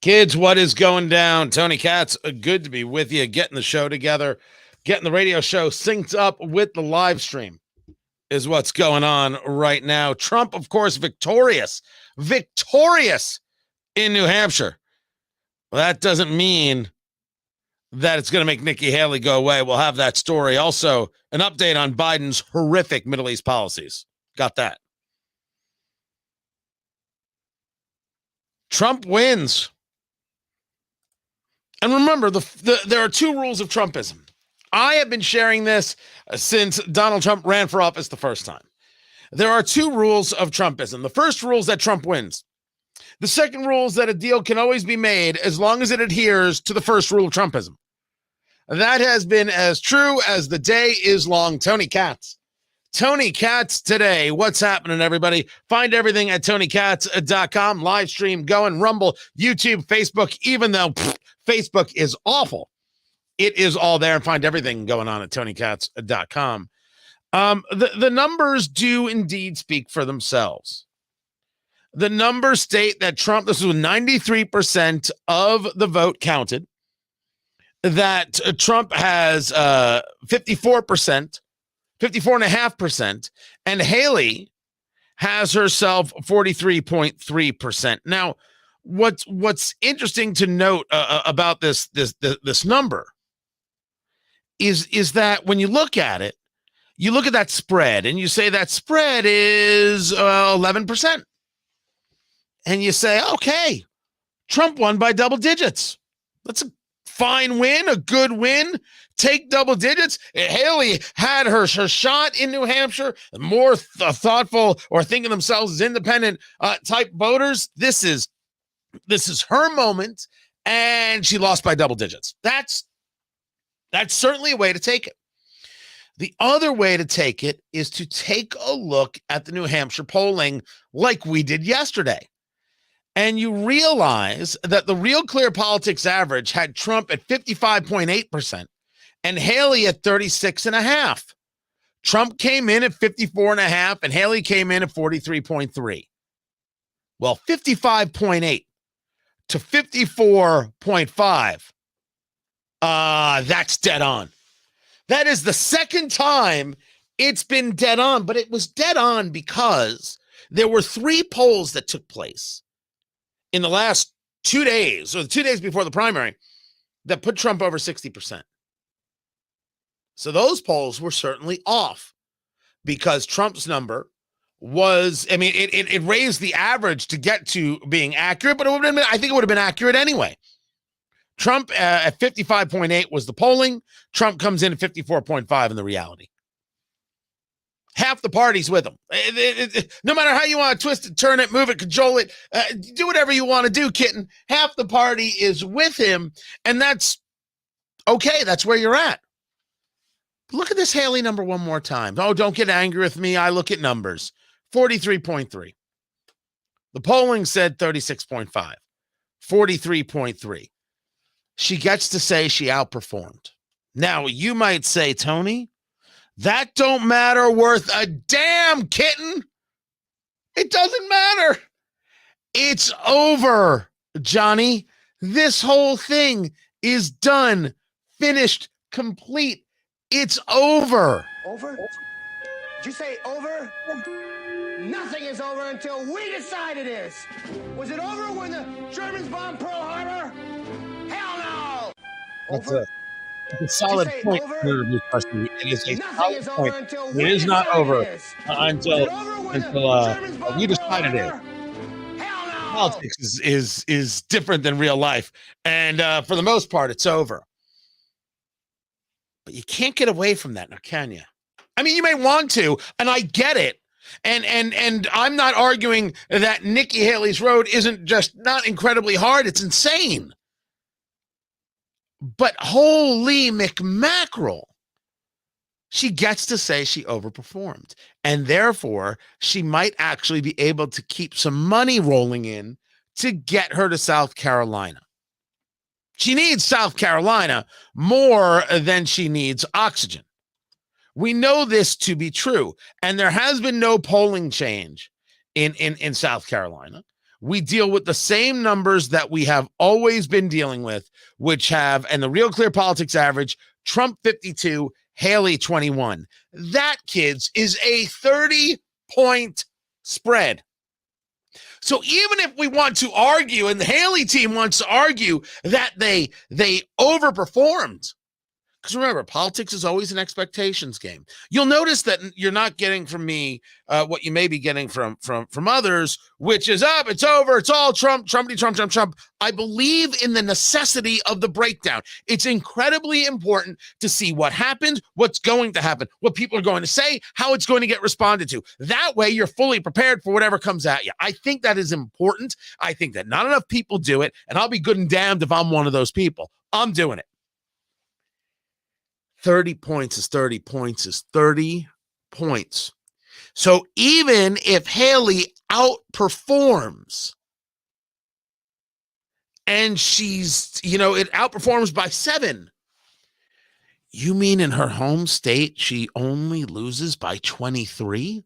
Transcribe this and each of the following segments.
Kids, what is going down? Tony Katz, good to be with you. Getting the show together, getting the radio show synced up with the live stream is what's going on right now. Trump, of course, victorious in New Hampshire. Well, that doesn't mean that it's going to make Nikki Haley go away. We'll have that story. Also, an update on Biden's horrific Middle East policies. Got that. Trump wins. And remember, there are two rules of Trumpism. I have been sharing this since Donald Trump ran for office the first time. There are two rules of Trumpism. The first rule is that Trump wins. The second rule is that a deal can always be made as long as it adheres to the first rule of Trumpism. That has been as true as the day is long. Tony Katz. Tony Katz today. What's happening, everybody? Find everything at TonyKatz.com. Live stream going, Rumble, YouTube, Facebook, even though Facebook is awful. It is all there, and find everything going on at TonyKatz.com. The numbers do indeed speak for themselves. The numbers state that Trump, this was 93% of the vote counted, that Trump has 54.5%, and Haley has herself 43.3%. Now, what's interesting to note about this number is that when you look at it, you look at that spread and you say that spread is 11%. And you say, okay, Trump won by double digits. That's a fine win, a good win. Take double digits. Haley had her shot in New Hampshire. More thoughtful or thinking themselves as independent type voters. This is her moment, and she lost by double digits. That's certainly a way to take it. The other way to take it is to take a look at the New Hampshire polling like we did yesterday. And you realize that the Real Clear Politics average had Trump at 55.8% and Haley at 36.5%. Trump came in at 54.5% and Haley came in at 43.3%. Well, 55.8 to 54.5. That's dead on. That is the second time it's been dead on, but it was dead on because there were three polls that took place in the last 2 days, or 2 days before the primary, that put Trump over 60%. So those polls were certainly off because Trump's number was, I mean, it raised the average to get to being accurate, but I think it would have been accurate anyway. Trump at 55.8 was the polling. Trump comes in at 54.5 in the reality. Half the party's with him. No matter how you want to twist it, turn it, move it, cajole it, do whatever you want to do, kitten. Half the party is with him, and that's okay. That's where you're at. Look at this Haley number one more time. Oh, don't get angry with me. I look at numbers. 43.3. The polling said 36.5. 43.3. She gets to say she outperformed. Now, you might say, Tony, that don't matter worth a damn, kitten. It doesn't matter. It's over, Johnny. This whole thing is done, finished, complete. It's over. Over? Did you say over? Nothing is over until we decide it is. Was it over when the Germans bombed Pearl Harbor? Hell no! That's a solid point. It is a solid point. It is not over until you decide it is. Politics is different than real life, and for the most part, it's over. But you can't get away from that now, can you? I mean, you may want to, and I get it. And I'm not arguing that Nikki Haley's road isn't just not incredibly hard. It's insane. But holy McMackerel, she gets to say she overperformed. And therefore, she might actually be able to keep some money rolling in to get her to South Carolina. She needs South Carolina more than she needs oxygen. We know this to be true. And there has been no polling change in South Carolina. we deal with the same numbers that we have always been dealing with, which have, and the Real Clear Politics average, Trump 52, Haley 21. That, kids, is a 30-point spread. So even if we want to argue, and the Haley team wants to argue that they overperformed, because remember, politics is always an expectations game. You'll notice that you're not getting from me what you may be getting from others, which is up, it's over, it's all Trump, Trumpity, Trump, Trump, Trump. I believe in the necessity of the breakdown. It's incredibly important to see what happened, what's going to happen, what people are going to say, how it's going to get responded to. That way, you're fully prepared for whatever comes at you. I think that is important. I think that not enough people do it, and I'll be good and damned if I'm one of those people. I'm doing it. 30 points is 30 points is 30 points. So even if Haley outperforms and she's, it outperforms by 7, you mean in her home state, she only loses by 23?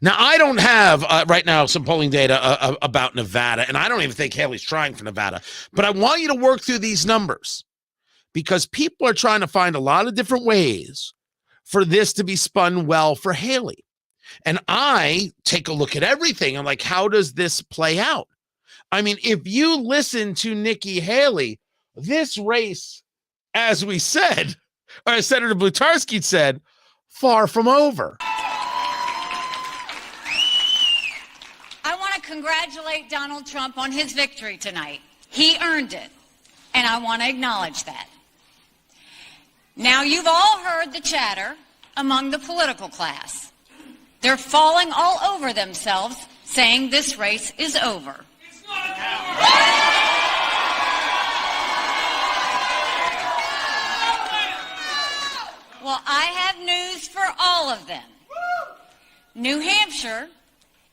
Now, I don't have right now some polling data about Nevada, and I don't even think Haley's trying for Nevada, but I want you to work through these numbers, because people are trying to find a lot of different ways for this to be spun well for Haley. And I take a look at everything. I'm like, how does this play out? I mean, if you listen to Nikki Haley, this race, as we said, or as Senator Blutarski said, far from over. I want to congratulate Donald Trump on his victory tonight. He earned it, and I want to acknowledge that. Now, you've all heard the chatter among the political class. They're falling all over themselves, saying this race is over. It's not over. Well, I have news for all of them. New Hampshire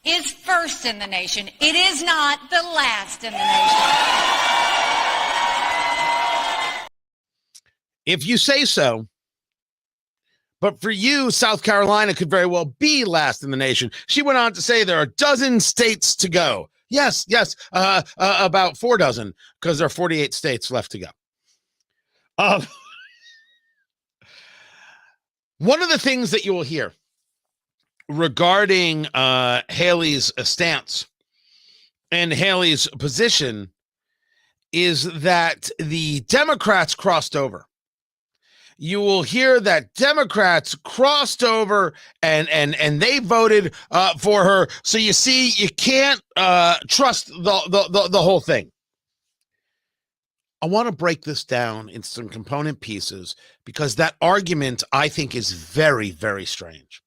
is first in the nation. It is not the last in the nation. If you say so. But for you, South Carolina could very well be last in the nation. She went on to say there are a dozen states to go. Yes, about 4 dozen, because there are 48 states left to go. One of the things that you will hear regarding Haley's stance and Haley's position is that the Democrats crossed over. You will hear that Democrats crossed over and they voted for her. So you see, you can't trust the whole thing. I want to break this down into some component pieces, because that argument, I think, is very, very strange.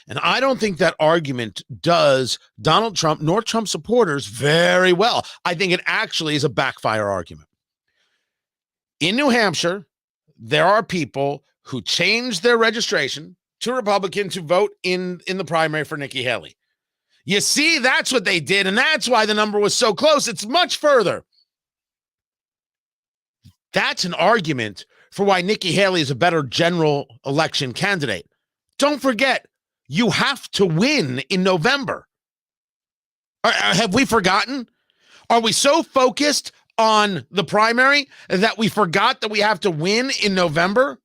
And I don't think that argument does Donald Trump nor Trump supporters very well. I think it actually is a backfire argument. In New Hampshire, there are people who changed their registration to Republican to vote in the primary for Nikki Haley. You see, that's what they did, and that's why the number was so close. It's much further. That's an argument for why Nikki Haley is a better general election candidate. Don't forget, you have to win in November. Have we forgotten? Are we so focused on the primary that we forgot that we have to win in November?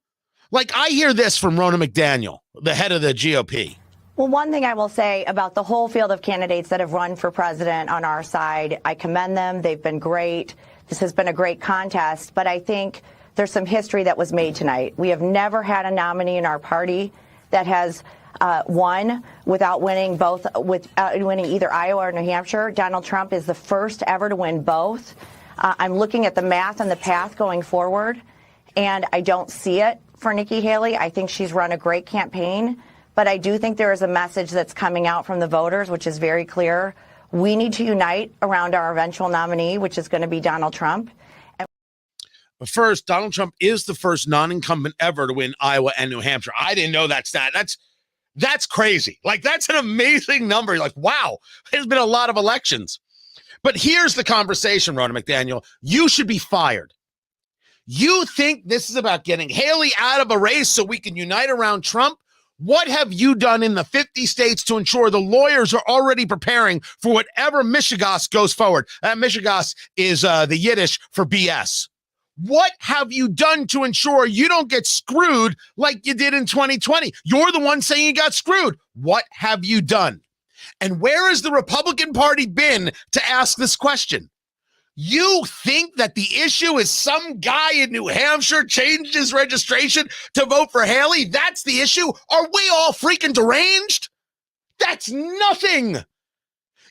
Like, I hear this from Ronna McDaniel, the head of the GOP. Well, one thing I will say about the whole field of candidates that have run for president on our side, I commend them. They've been great. This has been a great contest, but I think there's some history that was made tonight. We have never had a nominee in our party that has won without winning winning either Iowa or New Hampshire. Donald Trump is the first ever to win both. I'm looking at the math and the path going forward, and I don't see it for Nikki Haley. I think she's run a great campaign, but I do think there is a message that's coming out from the voters, which is very clear. We need to unite around our eventual nominee, which is going to be Donald Trump. But first, Donald Trump is the first non-incumbent ever to win Iowa and New Hampshire. I didn't know that stat. That's crazy. Like, that's an amazing number. Like, wow, there's been a lot of elections. But here's the conversation, Ronna McDaniel. You should be fired. You think this is about getting Haley out of a race so we can unite around Trump? What have you done in the 50 states to ensure the lawyers are already preparing for whatever Michigas goes forward? Michigas is the Yiddish for BS. What have you done to ensure you don't get screwed like you did in 2020? You're the one saying you got screwed. What have you done? And where has the Republican Party been to ask this question? You think that the issue is some guy in New Hampshire changed his registration to vote for Haley? That's the issue? Are we all freaking deranged? That's nothing.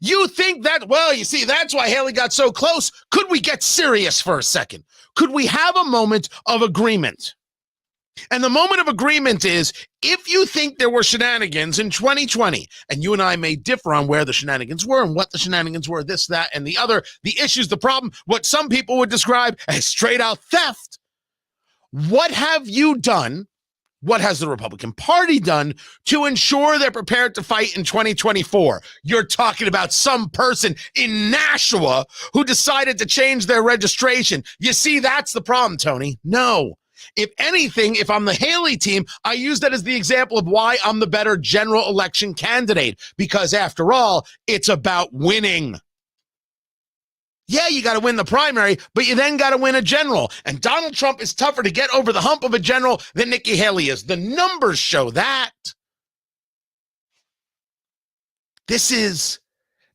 You think that, well, you see, that's why Haley got so close. Could we get serious for a second? Could we have a moment of agreement? And the moment of agreement is, if you think there were shenanigans in 2020, and you and I may differ on where the shenanigans were and what the shenanigans were, this, that, and the other, the issues, the problem, what some people would describe as straight out theft. What have you done? What has the Republican Party done to ensure they're prepared to fight in 2024? You're talking about some person in Nashua who decided to change their registration. You see, that's the problem, Tony. No. If anything, if I'm the Haley team, I use that as the example of why I'm the better general election candidate, because after all, it's about winning. Yeah, you got to win the primary, but you then got to win a general. And Donald Trump is tougher to get over the hump of a general than Nikki Haley is. The numbers show that. This is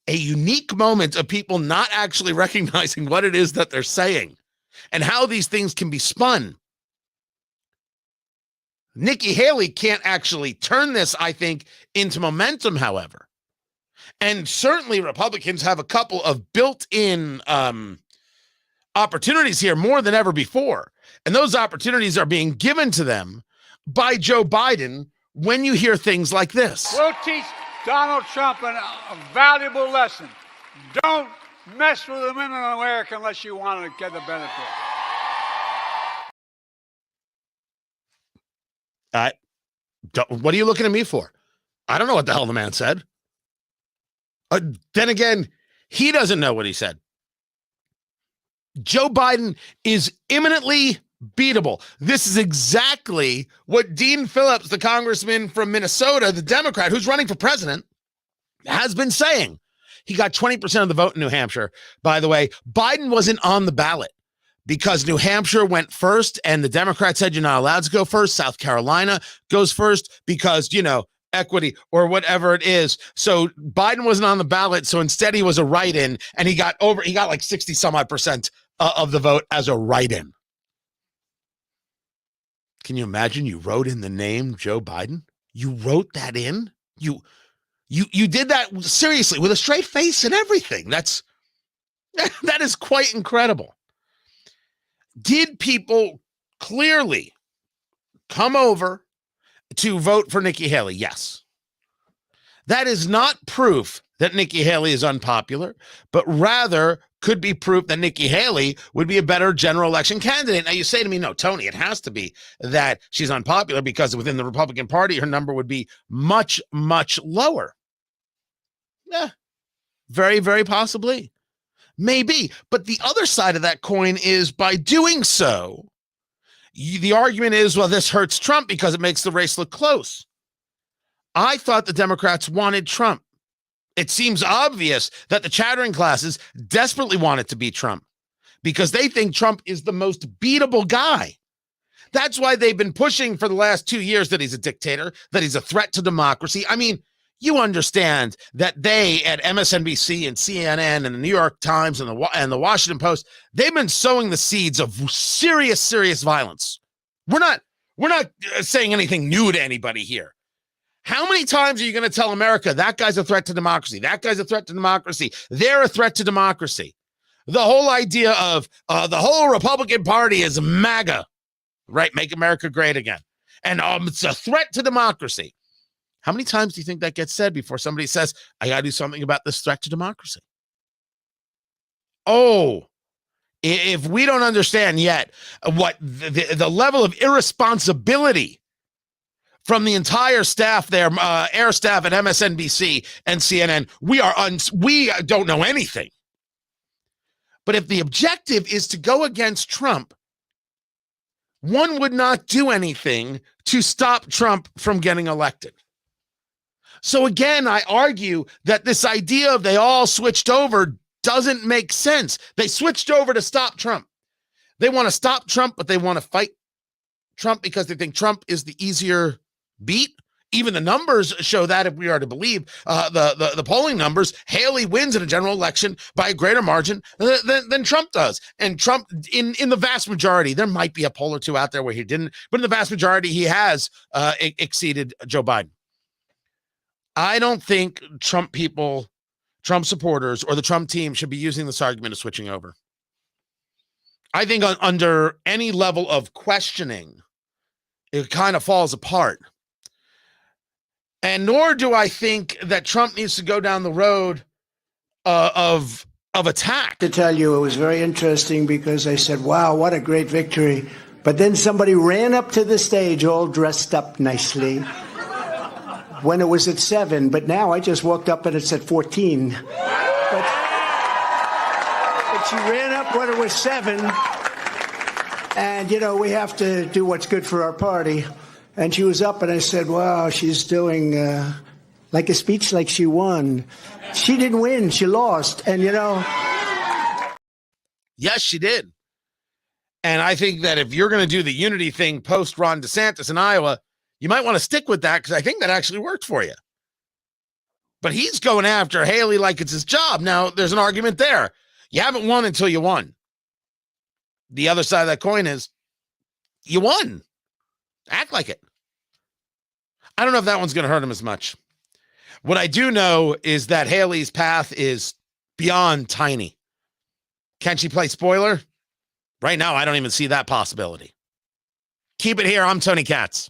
a unique moment of people not actually recognizing what it is that they're saying and how these things can be spun. Nikki Haley can't actually turn this, I think, into momentum, however. And certainly Republicans have a couple of built-in opportunities here more than ever before. And those opportunities are being given to them by Joe Biden when you hear things like this. We'll teach Donald Trump a valuable lesson. Don't mess with the women in America unless you want to get the benefit. What are you looking at me for? I don't know what the hell the man said. Then again, he doesn't know what he said. Joe Biden is imminently beatable. This is exactly what Dean Phillips, the congressman from Minnesota, the Democrat who's running for president, has been saying. He got 20% of the vote in New Hampshire. By the way, Biden wasn't on the ballot because New Hampshire went first and the Democrats said you're not allowed to go first. South Carolina goes first because, equity or whatever it is. So Biden wasn't on the ballot. So instead he was a write-in and he got like 60 some odd percent of the vote as a write-in. Can you imagine you wrote in the name Joe Biden? You wrote that in? You did that seriously with a straight face and everything. That is quite incredible. Did people clearly come over to vote for Nikki Haley? Yes. That is not proof that Nikki Haley is unpopular, but rather could be proof that Nikki Haley would be a better general election candidate. Now you say to me, no, Tony, it has to be that she's unpopular because within the Republican Party, her number would be much, much lower. Yeah, very, very possibly. Maybe. But the other side of that coin is by doing so, the argument is, well, this hurts Trump because it makes the race look close. I thought the Democrats wanted Trump. It seems obvious that the chattering classes desperately want it to be Trump because they think Trump is the most beatable guy. That's why they've been pushing for the last 2 years that he's a dictator, that he's a threat to democracy. I mean, you understand that they at MSNBC and CNN and the New York Times and the Washington Post, they've been sowing the seeds of serious, serious violence. We're not saying anything new to anybody here. How many times are you going to tell America that guy's a threat to democracy? That guy's a threat to democracy. They're a threat to democracy. The whole idea of the whole Republican Party is MAGA, right? Make America great again. And it's a threat to democracy. How many times do you think that gets said before somebody says, I got to do something about this threat to democracy? Oh, if we don't understand yet what the level of irresponsibility from the entire staff there, air staff at MSNBC and CNN, we don't know anything. But if the objective is to go against Trump, one would not do anything to stop Trump from getting elected. So again, I argue that this idea of they all switched over doesn't make sense. They switched over to stop Trump. They want to stop Trump, but they want to fight Trump because they think Trump is the easier beat. Even the numbers show that, if we are to believe the polling numbers. Haley wins in a general election by a greater margin than Trump does. And Trump, in the vast majority, there might be a poll or two out there where he didn't, but in the vast majority, he has exceeded Joe Biden. I don't think Trump people, Trump supporters, or the Trump team should be using this argument of switching over. I think under any level of questioning, it kind of falls apart. And nor do I think that Trump needs to go down the road of attack. To tell you, it was very interesting because I said, wow, what a great victory. But then somebody ran up to the stage all dressed up nicely when it was at 7. But now I just walked up and it's at 14. But she ran up when it was 7. And, you know, we have to do what's good for our party. And she was up, and I said, wow, she's doing like a speech like she won. She didn't win. She lost. And, you know. Yes, she did. And I think that if you're going to do the unity thing post Ron DeSantis in Iowa, you might want to stick with that because I think that actually worked for you. But he's going after Haley like it's his job. Now, there's an argument there. You haven't won until you won. The other side of that coin is you won. Act like it. I don't know if that one's going to hurt him as much. What I do know is that Haley's path is beyond tiny. Can she play spoiler? Right now, I don't even see that possibility. Keep it here. I'm Tony Katz.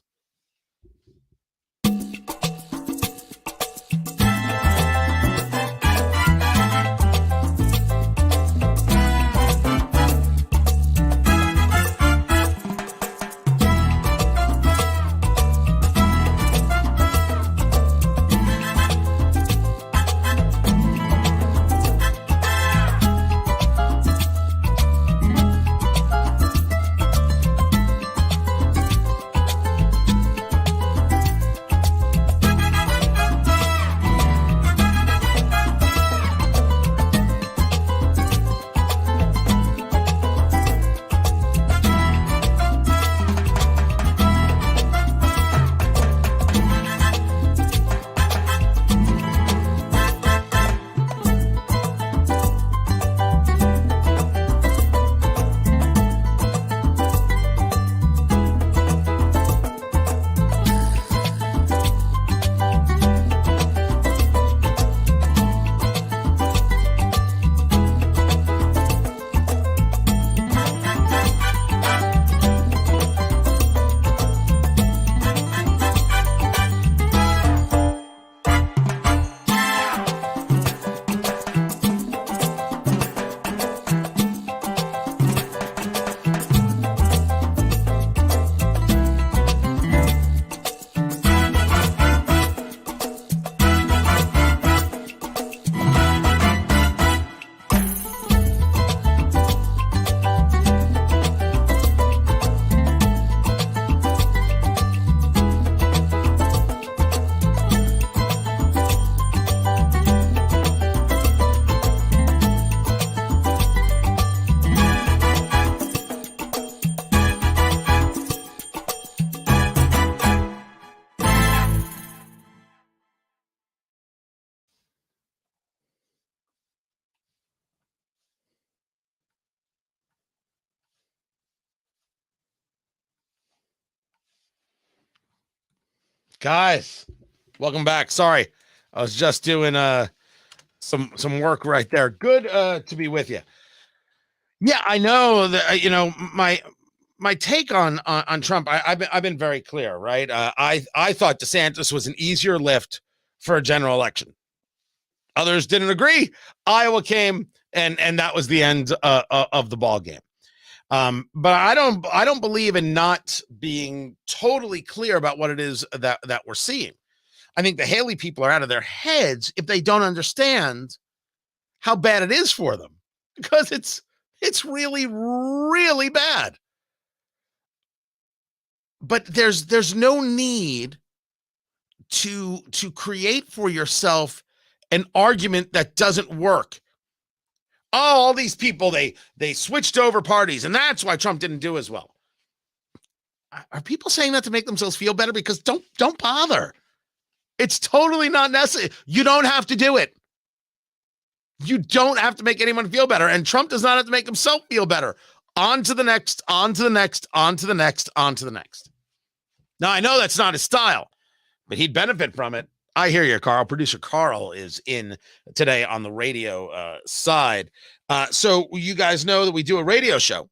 Guys, welcome back. Sorry, I was just doing some work right there. Good to be with you. Yeah, I know that my take on Trump. I've been very clear, right? I thought DeSantis was an easier lift for a general election. Others didn't agree. Iowa came, and that was the end of the ball game. But I don't believe in not being totally clear about what it is that we're seeing. I think the Haley people are out of their heads if they don't understand how bad it is for them, because it's really, really bad. but there's no need to create for yourself an argument that doesn't work. Oh, all these people, they switched over parties, and that's why Trump didn't do as well. Are people saying that to make themselves feel better? Because don't bother. It's totally not necessary. You don't have to do it. You don't have to make anyone feel better. And Trump does not have to make himself feel better. On to the next, on to the next, on to the next, on to the next. Now, I know that's not his style, but he'd benefit from it. I hear you, Carl. Producer Carl is in today on the radio side. So you guys know that we do a radio show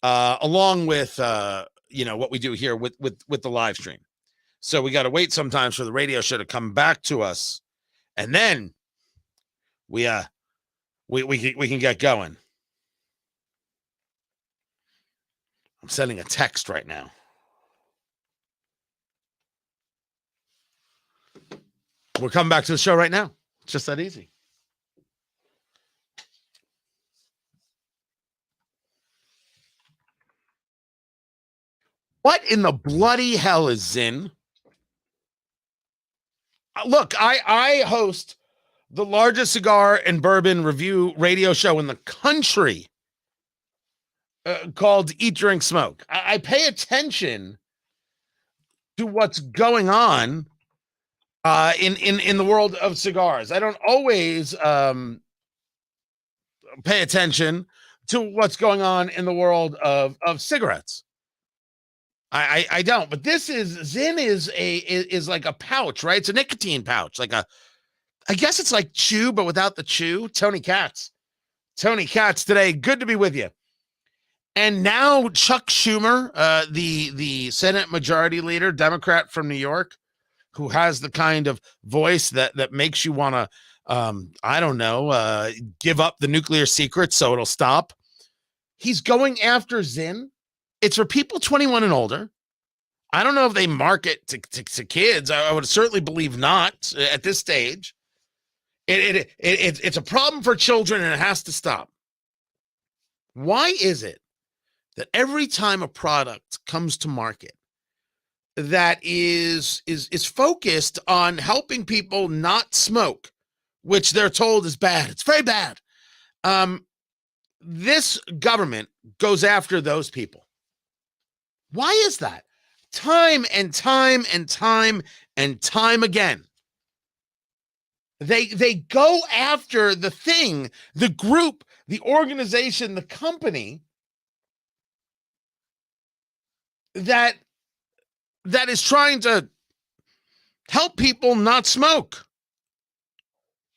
along with, what we do here with the live stream. So we got to wait sometimes for the radio show to come back to us. And then we can get going. I'm sending a text right now. We're coming back to the show right now. It's just that easy. What in the bloody hell is Zinn? Look, I host the largest cigar and bourbon review radio show in the country called Eat, Drink, Smoke. I pay attention to what's going on in the world of cigars. I don't always pay attention to what's going on in the world of cigarettes. I don't, but Zinn is like a pouch, right? It's a nicotine pouch, I guess it's like chew, but without the chew. Tony Katz today. Good to be with you. And now Chuck Schumer, the Senate Majority Leader, Democrat from New York, who has the kind of voice that makes you want to, give up the nuclear secrets so it'll stop. He's going after Zinn. It's for people 21 and older. I don't know if they market to kids. I would certainly believe not at this stage. It's a problem for children, and it has to stop. Why is it that every time a product comes to market that is focused on helping people not smoke, which they're told is bad, it's very bad, this government goes after those people? Why is that? Time and time and time and time again. They go after the thing, the group, the organization, the company that is trying to help people not smoke.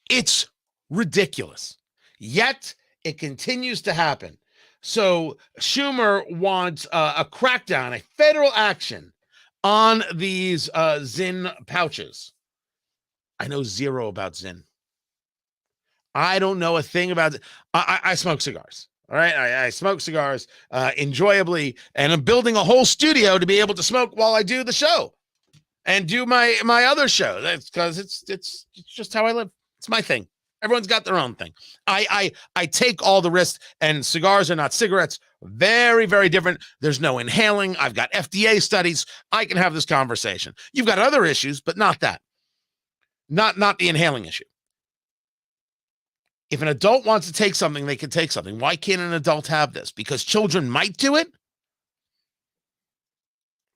It's ridiculous. Yet it continues to happen. So Schumer wants a crackdown, a federal action on these Zinn pouches. I know zero about Zinn. I don't know a thing about it. I smoke cigars. All right. I smoke cigars enjoyably, and I'm building a whole studio to be able to smoke while I do the show and do my other show. That's because it's just how I live. It's my thing. Everyone's got their own thing. I take all the risks, and cigars are not cigarettes. Very, very different. There's no inhaling. I've got FDA studies. I can have this conversation. You've got other issues, but not that. Not the inhaling issue. If an adult wants to take something, they can take something. Why can't an adult have this? Because children might do it?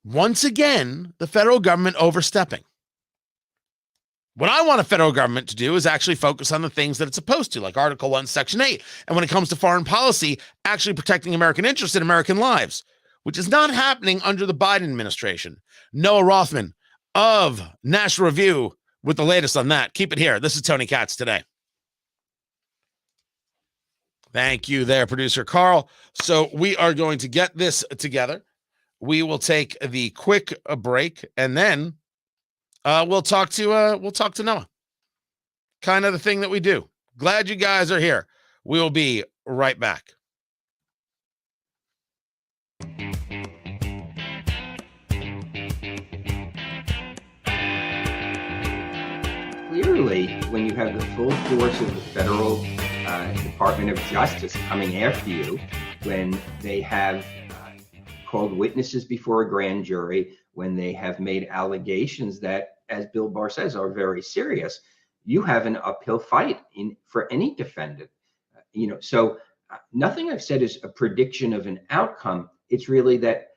Once again, the federal government overstepping. What I want a federal government to do is actually focus on the things that it's supposed to, like Article 1, Section 8. And when it comes to foreign policy, actually protecting American interests and American lives, which is not happening under the Biden administration. Noah Rothman of National Review with the latest on that. Keep it here. This is Tony Katz today. Thank you there, producer Carl. So we are going to get this together. We will take the quick break, and then we'll talk to Noah. Kind of the thing that we do. Glad you guys are here. We will be right back. Clearly, when you have the full force of the federal Department of Justice coming after you, when they have called witnesses before a grand jury, when they have made allegations that, as Bill Barr says, are very serious, you have an uphill fight for any defendant. So nothing I've said is a prediction of an outcome. It's really that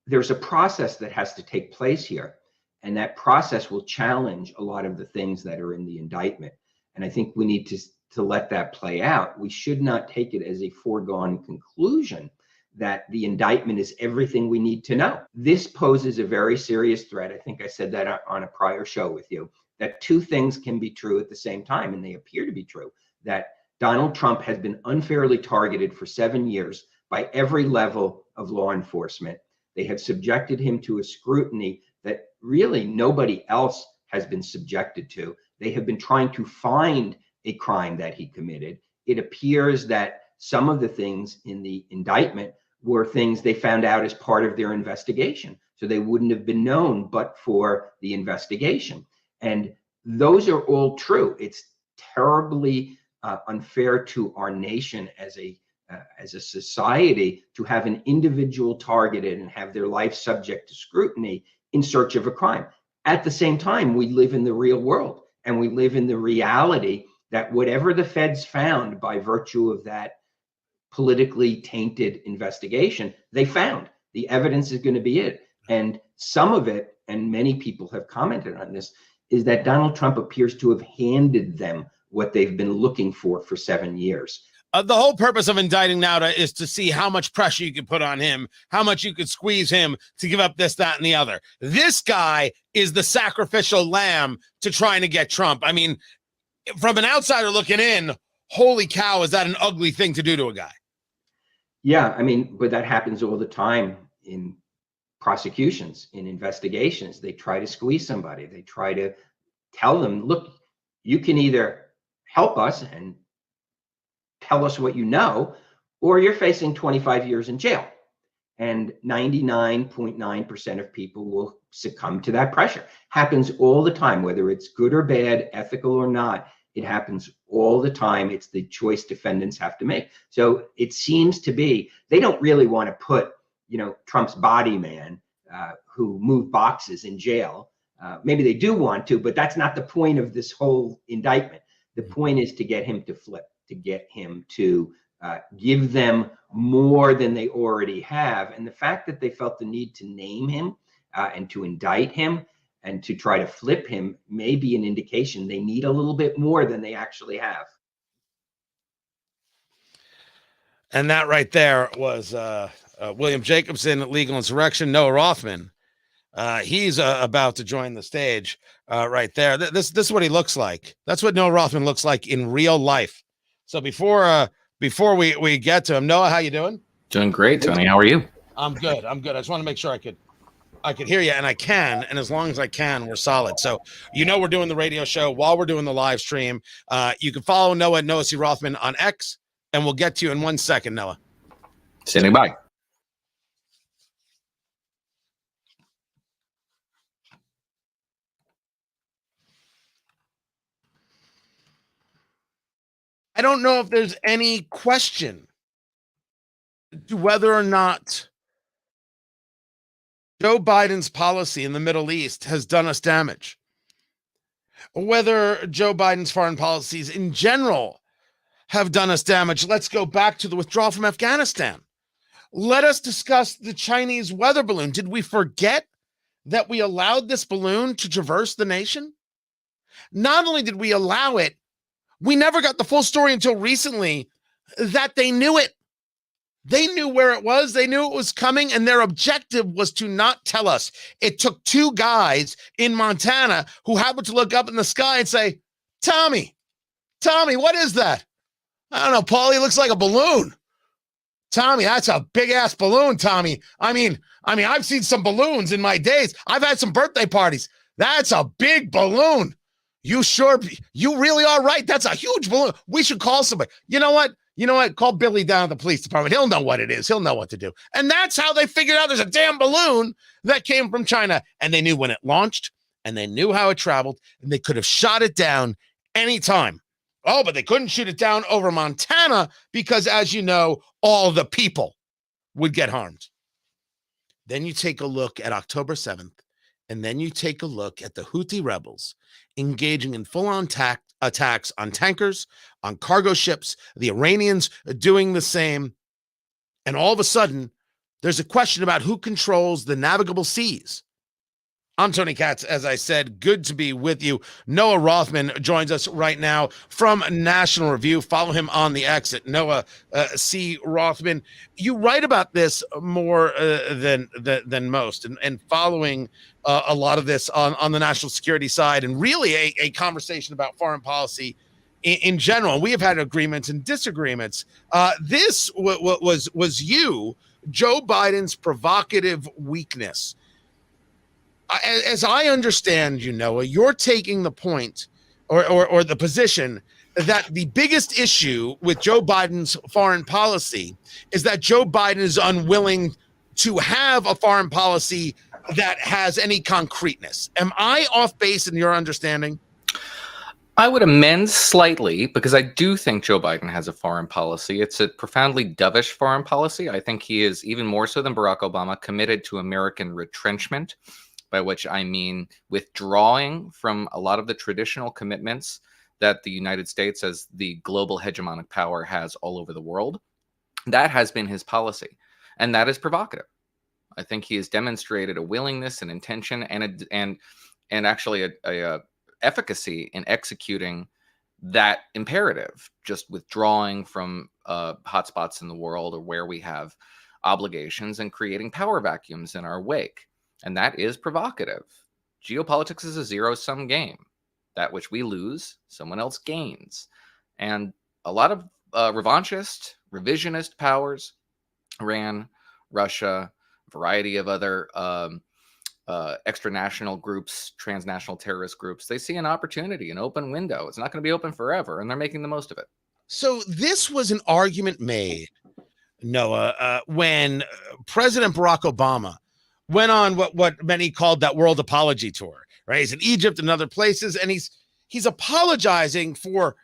there's a process that has to take place here, and that process will challenge a lot of the things that are in the indictment. And I think we need to let that play out. We should not take it as a foregone conclusion that the indictment is everything we need to know. This poses a very serious threat. I think I said that on a prior show with you, that two things can be true at the same time, and they appear to be true, that Donald Trump has been unfairly targeted for 7 years by every level of law enforcement. They have subjected him to a scrutiny that really nobody else has been subjected to. They have been trying to find a crime that he committed. It appears that some of the things in the indictment were things they found out as part of their investigation. So they wouldn't have been known but for the investigation. And those are all true. It's terribly unfair to our nation as a society to have an individual targeted and have their life subject to scrutiny in search of a crime. At the same time, we live in the real world, and we live in the reality that whatever the feds found by virtue of that politically tainted investigation, they found. The evidence is going to be it. And some of it, and many people have commented on this, is that Donald Trump appears to have handed them what they've been looking for 7 years. The whole purpose of indicting now is to see how much pressure you can put on him, how much you could squeeze him to give up this, that, and the other. This guy is the sacrificial lamb to trying to get Trump. I mean, from an outsider looking in, holy cow, is that an ugly thing to do to a guy? Yeah, I mean, but that happens all the time in prosecutions, in investigations. They try to squeeze somebody. They try to tell them, look, you can either help us and tell us what you know, or you're facing 25 years in jail. And 99.9% of people will succumb to that pressure. Happens all the time, whether it's good or bad, ethical or not. It happens all the time. It's the choice defendants have to make. So it seems to be, they don't really want to put, Trump's body man who moved boxes in jail. Maybe they do want to, but that's not the point of this whole indictment. The point is to get him to flip, to get him to give them more than they already have. And the fact that they felt the need to name him and to indict him and to try to flip him may be an indication they need a little bit more than they actually have. And that right there was William Jacobson, legal insurrection. Noah Rothman, he's about to join the stage right there. This is what he looks like. That's what Noah Rothman looks like in real life. So before we get to him, Noah, how you doing? Doing great, Tony. How are you? I'm good. I just want to make sure I could hear you, and I can, and as long as I can, we're solid. So we're doing the radio show while we're doing the live stream. You can follow Noah at Noah C. Rothman on X, and we'll get to you in 1 second, Noah. Standing by. I don't know if there's any question to whether or not Joe Biden's policy in the Middle East has done us damage, whether Joe Biden's foreign policies in general have done us damage. Let's go back to the withdrawal from Afghanistan. Let us discuss the Chinese weather balloon. Did we forget that we allowed this balloon to traverse the nation? Not only did we allow it, we never got the full story until recently that they knew it. They knew where it was. They knew it was coming, and their objective was to not tell us. It took two guys in Montana who happened to look up in the sky and say, Tommy, what is that? I don't know, Paulie, looks like a balloon. Tommy, that's a big-ass balloon, Tommy. I mean, I've seen some balloons in my days. I've had some birthday parties. That's a big balloon. You really are right. That's a huge balloon. We should call somebody. You know what? Call Billy down at the police department. He'll know what it is. He'll know what to do. And that's how they figured out there's a damn balloon that came from China. And they knew when it launched, and they knew how it traveled, and they could have shot it down anytime. Oh, but they couldn't shoot it down over Montana because, as you know, all the people would get harmed. Then you take a look at October 7th, and then you take a look at the Houthi rebels engaging in full-on attacks on tankers, on cargo ships, the Iranians doing the same. And all of a sudden, there's a question about who controls the navigable seas. I'm Tony Katz. As I said, good to be with you. Noah Rothman joins us right now from National Review. Follow him on the X at Noah C. Rothman. You write about this more than most, and following a lot of this on the national security side, and really a conversation about foreign policy in general. We have had agreements and disagreements. This was Joe Biden's provocative weakness. As I understand, Noah, you're taking the point or the position that the biggest issue with Joe Biden's foreign policy is that Joe Biden is unwilling to have a foreign policy that has any concreteness. Am I off base in your understanding? I would amend slightly, because I do think Joe Biden has a foreign policy. It's a profoundly dovish foreign policy. I think he is, even more so than Barack Obama, committed to American retrenchment, by which I mean withdrawing from a lot of the traditional commitments that the United States as the global hegemonic power has all over the world. That has been his policy, and that is provocative. I think he has demonstrated a willingness and intention and actually a efficacy in executing that imperative, just withdrawing from hotspots in the world or where we have obligations and creating power vacuums in our wake. And that is provocative. Geopolitics is a zero-sum game. That which we lose, someone else gains. And a lot of revanchist, revisionist powers, Iran, Russia, a variety of other extranational groups, transnational terrorist groups, they see an opportunity, an open window. It's not going to be open forever, and they're making the most of it. So this was an argument made, Noah, when President Barack Obama went on what many called that world apology tour, right? He's in Egypt and other places, and he's apologizing for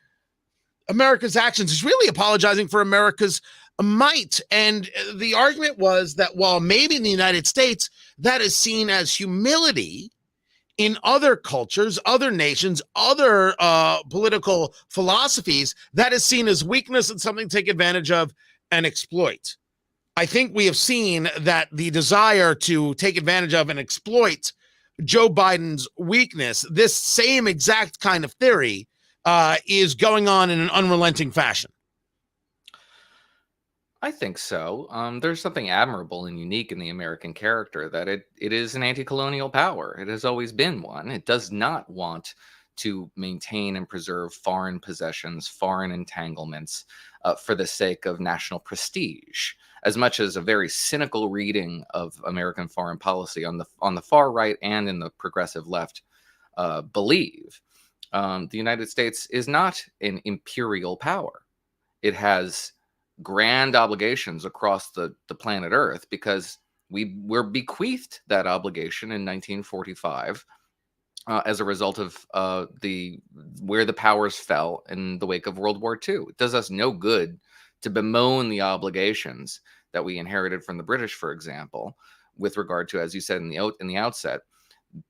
America's actions. He's really apologizing for America's might. And the argument was that while maybe in the United States, that is seen as humility, in other cultures, other nations, other political philosophies, that is seen as weakness and something to take advantage of and exploit. I think we have seen that the desire to take advantage of and exploit Joe Biden's weakness, this same exact kind of theory, is going on in an unrelenting fashion. I think so. There's something admirable and unique in the American character, that it is an anti-colonial power. It has always been one. It does not want to maintain and preserve foreign possessions, foreign entanglements for the sake of national prestige, as much as a very cynical reading of American foreign policy on the far right and in the progressive left believe. The United States is not an imperial power. It has grand obligations across the planet Earth because we were bequeathed that obligation in 1945 as a result of where the powers fell in the wake of World War II. It does us no good to bemoan the obligations that we inherited from the British, for example, with regard to, as you said in the outset,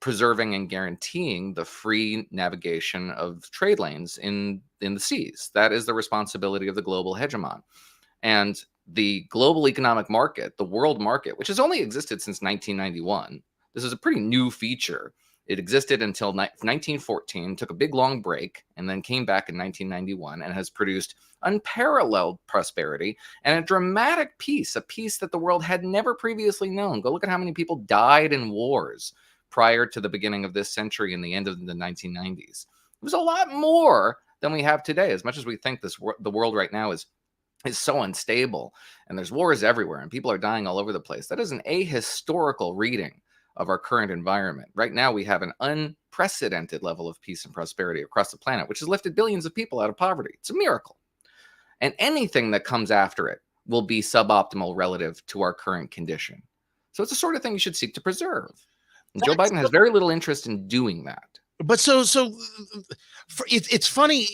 preserving and guaranteeing the free navigation of trade lanes in the seas. That is the responsibility of the global hegemon. And the global economic market, the world market, which has only existed since 1991, this is a pretty new feature. It existed until 1914, took a big long break, and then came back in 1991 and has produced unparalleled prosperity and a dramatic peace, a peace that the world had never previously known. Go look at how many people died in wars prior to the beginning of this century and the end of the 1990s. It was a lot more than we have today. As much as we think the world right now is so unstable and there's wars everywhere and people are dying all over the place, that is an ahistorical reading of our current environment. Right now, we have an unprecedented level of peace and prosperity across the planet, which has lifted billions of people out of poverty. It's a miracle. And anything that comes after it will be suboptimal relative to our current condition. So it's the sort of thing you should seek to preserve. And Joe Biden has very little interest in doing that. But it's funny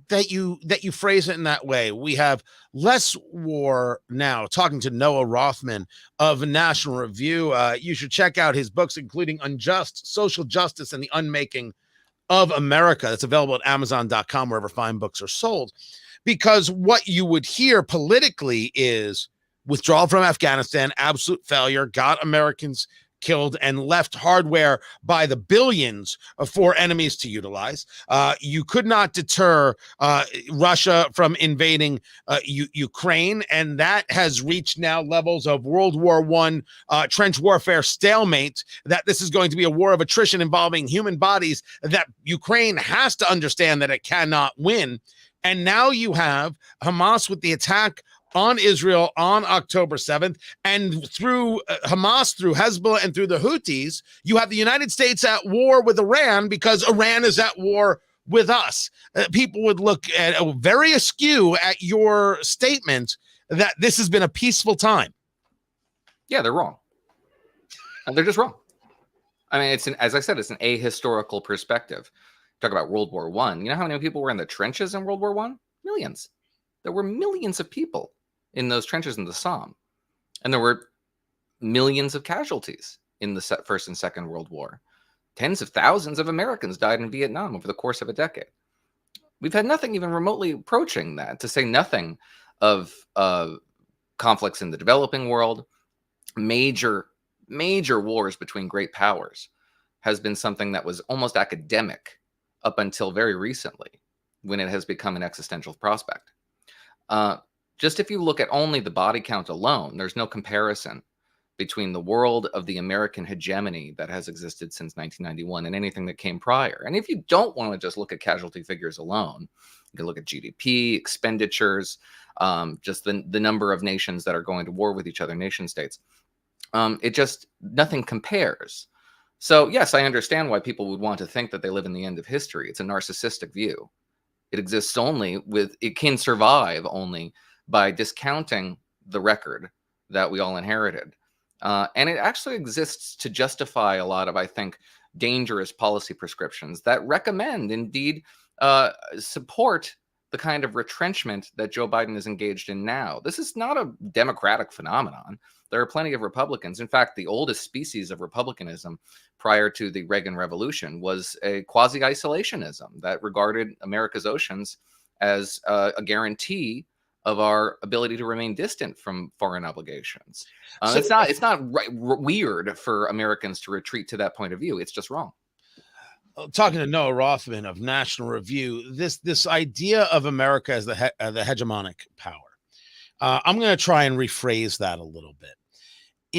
that you phrase it in that way. We have less war now. Talking to Noah Rothman of National Review, you should check out his books, including Unjust, Social Justice, and the Unmaking of America. That's available at Amazon.com, wherever fine books are sold. Because what you would hear politically is withdrawal from Afghanistan, absolute failure, got Americans killed and left hardware by the billions for enemies to utilize. You could not deter Russia from invading Ukraine, and that has reached now levels of World War I trench warfare stalemate, that this is going to be a war of attrition involving human bodies that Ukraine has to understand that it cannot win. And now you have Hamas with the attack on Israel on October 7th, and through Hamas, through Hezbollah, and through the Houthis, you have the United States at war with Iran because Iran is at war with us. People would look at very askew at your statement that this has been a peaceful time. Yeah, they're wrong. They're just wrong. I mean, as I said, it's an ahistorical perspective. Talk about World War I. You know how many people were in the trenches in World War I? Millions. There were millions of people in those trenches in the Somme. And there were millions of casualties in the First and Second World War. Tens of thousands of Americans died in Vietnam over the course of a decade. We've had nothing even remotely approaching that, to say nothing of conflicts in the developing world. Major wars between great powers has been something that was almost academic up until very recently, when it has become an existential prospect. Just if you look at only the body count alone, there's no comparison between the world of the American hegemony that has existed since 1991 and anything that came prior. And if you don't want to just look at casualty figures alone, you can look at GDP, expenditures, just the number of nations that are going to war with each other, nation states. Nothing compares. So yes, I understand why people would want to think that they live in the end of history. It's a narcissistic view. It exists it can survive only by discounting the record that we all inherited. And it actually exists to justify a lot of, I think, dangerous policy prescriptions that recommend, indeed, support the kind of retrenchment that Joe Biden is engaged in now. This is not a Democratic phenomenon. There are plenty of Republicans. In fact, the oldest species of republicanism prior to the Reagan Revolution was a quasi-isolationism that regarded America's oceans as a guarantee of our ability to remain distant from foreign obligations. It's not weird for Americans to retreat to that point of view. It's just wrong. Talking to Noah Rothman of National Review, this idea of America as the hegemonic power. I'm going to try and rephrase that a little bit.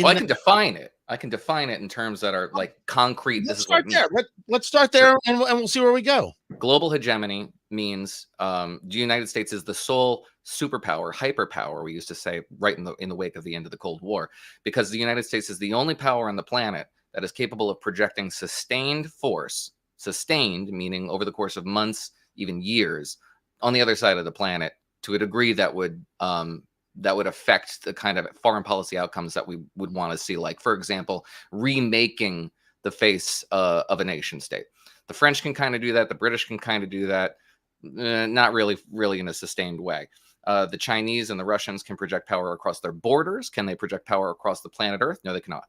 I can define it. I can define it in terms that are like concrete. Let's start there. Let's start there, and we'll see where we go. Global hegemony means the United States is the sole superpower, hyperpower, we used to say, right in the wake of the end of the Cold War, because the United States is the only power on the planet that is capable of projecting sustained force, sustained meaning over the course of months, even years, on the other side of the planet to a degree that would affect the kind of foreign policy outcomes that we would want to see. Like, for example, remaking the face of a nation state. The French can kind of do that. The British can kind of do that. Not really in a sustained way. The Chinese and the Russians can project power across their borders. Can they project power across the planet Earth? No, they cannot.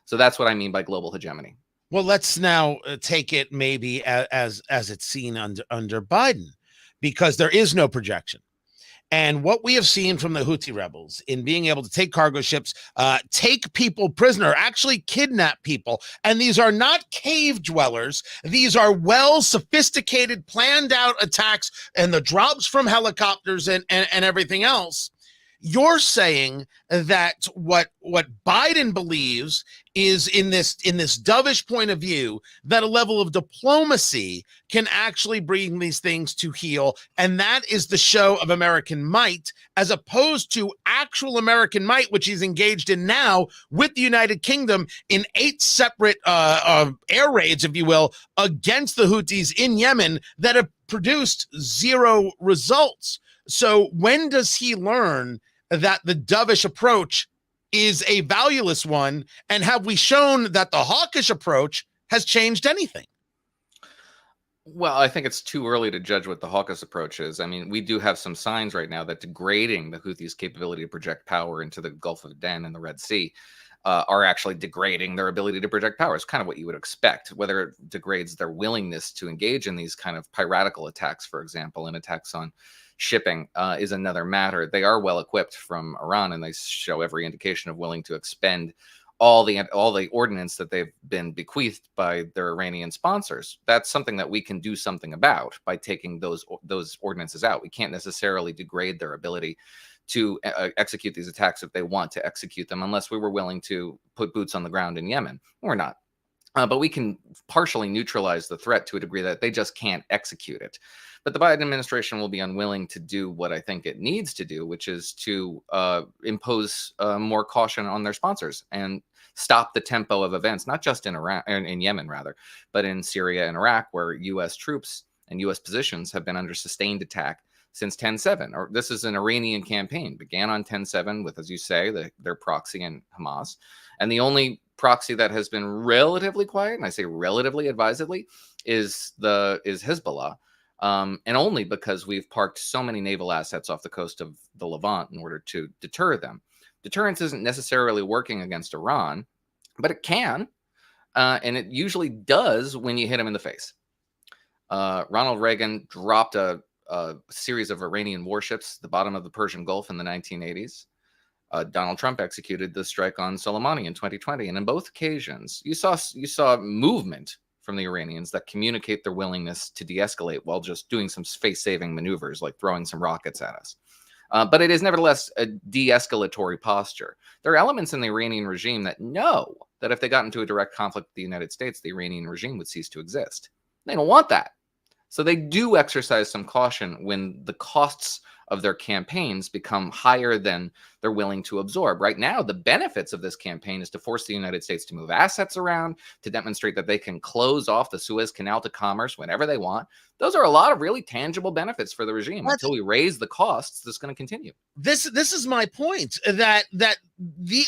So that's what I mean by global hegemony. Well, let's now take it maybe as it's seen under Biden, because there is no projection. And what we have seen from the Houthi rebels in being able to take cargo ships, take people prisoner, actually kidnap people. And these are not cave dwellers. These are well sophisticated, planned out attacks and the drops from helicopters and everything else. You're saying that what Biden believes is in this dovish point of view, that a level of diplomacy can actually bring these things to heel. And that is the show of American might, as opposed to actual American might, which he's engaged in now with the United Kingdom in 8 separate air raids, if you will, against the Houthis in Yemen that have produced 0 results. So when does he learn that the dovish approach is a valueless one? And have we shown that the hawkish approach has changed anything? Well, I think it's too early to judge what the hawkish approach is. I mean, we do have some signs right now that degrading the Houthis' capability to project power into the Gulf of Aden and the Red Sea are actually degrading their ability to project power. It's kind of what you would expect. Whether it degrades their willingness to engage in these kind of piratical attacks, for example, and attacks on shipping is another matter. They are well equipped from Iran, and they show every indication of willing to expend all the ordnance that they've been bequeathed by their Iranian sponsors. That's something that we can do something about by taking those ordinances out. We can't necessarily degrade their ability to execute these attacks if they want to execute them, unless we were willing to put boots on the ground in Yemen. We're not. But we can partially neutralize the threat to a degree that they just can't execute it. But the Biden administration will be unwilling to do what I think it needs to do, which is to impose more caution on their sponsors and stop the tempo of events, not just in Iran, in Yemen rather, but in Syria and Iraq, where U.S. troops and U.S. positions have been under sustained attack since 10/7. Or this is an Iranian campaign, began on 10/7 with, as you say, their proxy and Hamas, and the only proxy that has been relatively quiet, and I say relatively advisedly, is Hezbollah. And only because we've parked so many naval assets off the coast of the Levant in order to deter them. Deterrence isn't necessarily working against Iran, but it can, and it usually does when you hit them in the face. Ronald Reagan dropped a series of Iranian warships at the bottom of the Persian Gulf in the 1980s. Donald Trump executed the strike on Soleimani in 2020, and in both occasions, you saw movement from the Iranians that communicate their willingness to de-escalate while just doing some face-saving maneuvers like throwing some rockets at us. But it is nevertheless a de-escalatory posture. There are elements in the Iranian regime that know that if they got into a direct conflict with the United States, the Iranian regime would cease to exist. They don't want that. So they do exercise some caution when the costs of their campaigns become higher than they're willing to absorb. Right now, the benefits of this campaign is to force the United States to move assets around, to demonstrate that they can close off the Suez Canal to commerce whenever they want. Those are a lot of really tangible benefits for the regime. Until we raise the costs, this is going to continue. This is my point, that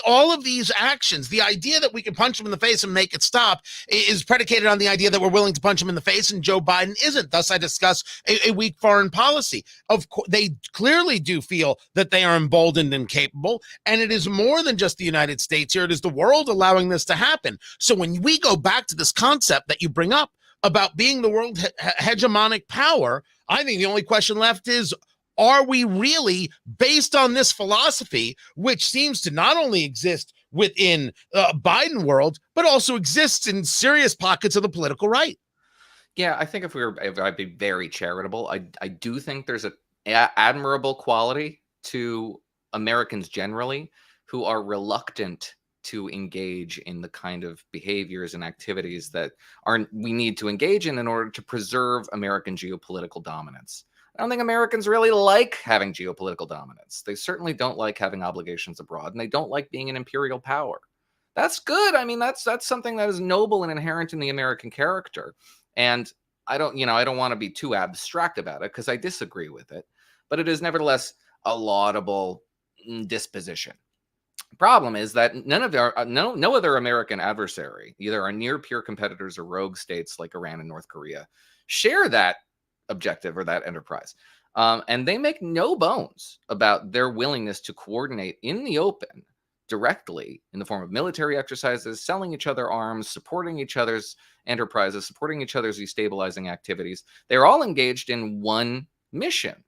all of these actions, the idea that we can punch them in the face and make it stop, is predicated on the idea that we're willing to punch them in the face, and Joe Biden isn't. Thus, I discuss a weak foreign policy. Of course, they clearly do feel that they are emboldened and capable, and it is more than just the United States here. It is the world allowing this to happen. So when we go back to this concept that you bring up about being the world hegemonic power, I think the only question left is, are we really, based on this philosophy, which seems to not only exist within Biden world, but also exists in serious pockets of the political right? Yeah, I think if I'd be very charitable, I do think there's an admirable quality to Americans generally who are reluctant to engage in the kind of behaviors and activities that we need to engage in order to preserve American geopolitical dominance. I don't think Americans really like having geopolitical dominance. They certainly don't like having obligations abroad, and they don't like being an imperial power. That's good. I mean, that's something that is noble and inherent in the American character. And I don't want to be too abstract about it because I disagree with it, but it is nevertheless a laudable disposition. Problem is that no other American adversary, either our near peer competitors or rogue states like Iran and North Korea, share that objective or that enterprise. And they make no bones about their willingness to coordinate in the open directly in the form of military exercises, selling each other arms, supporting each other's enterprises, supporting each other's destabilizing activities. They're all engaged in one mission,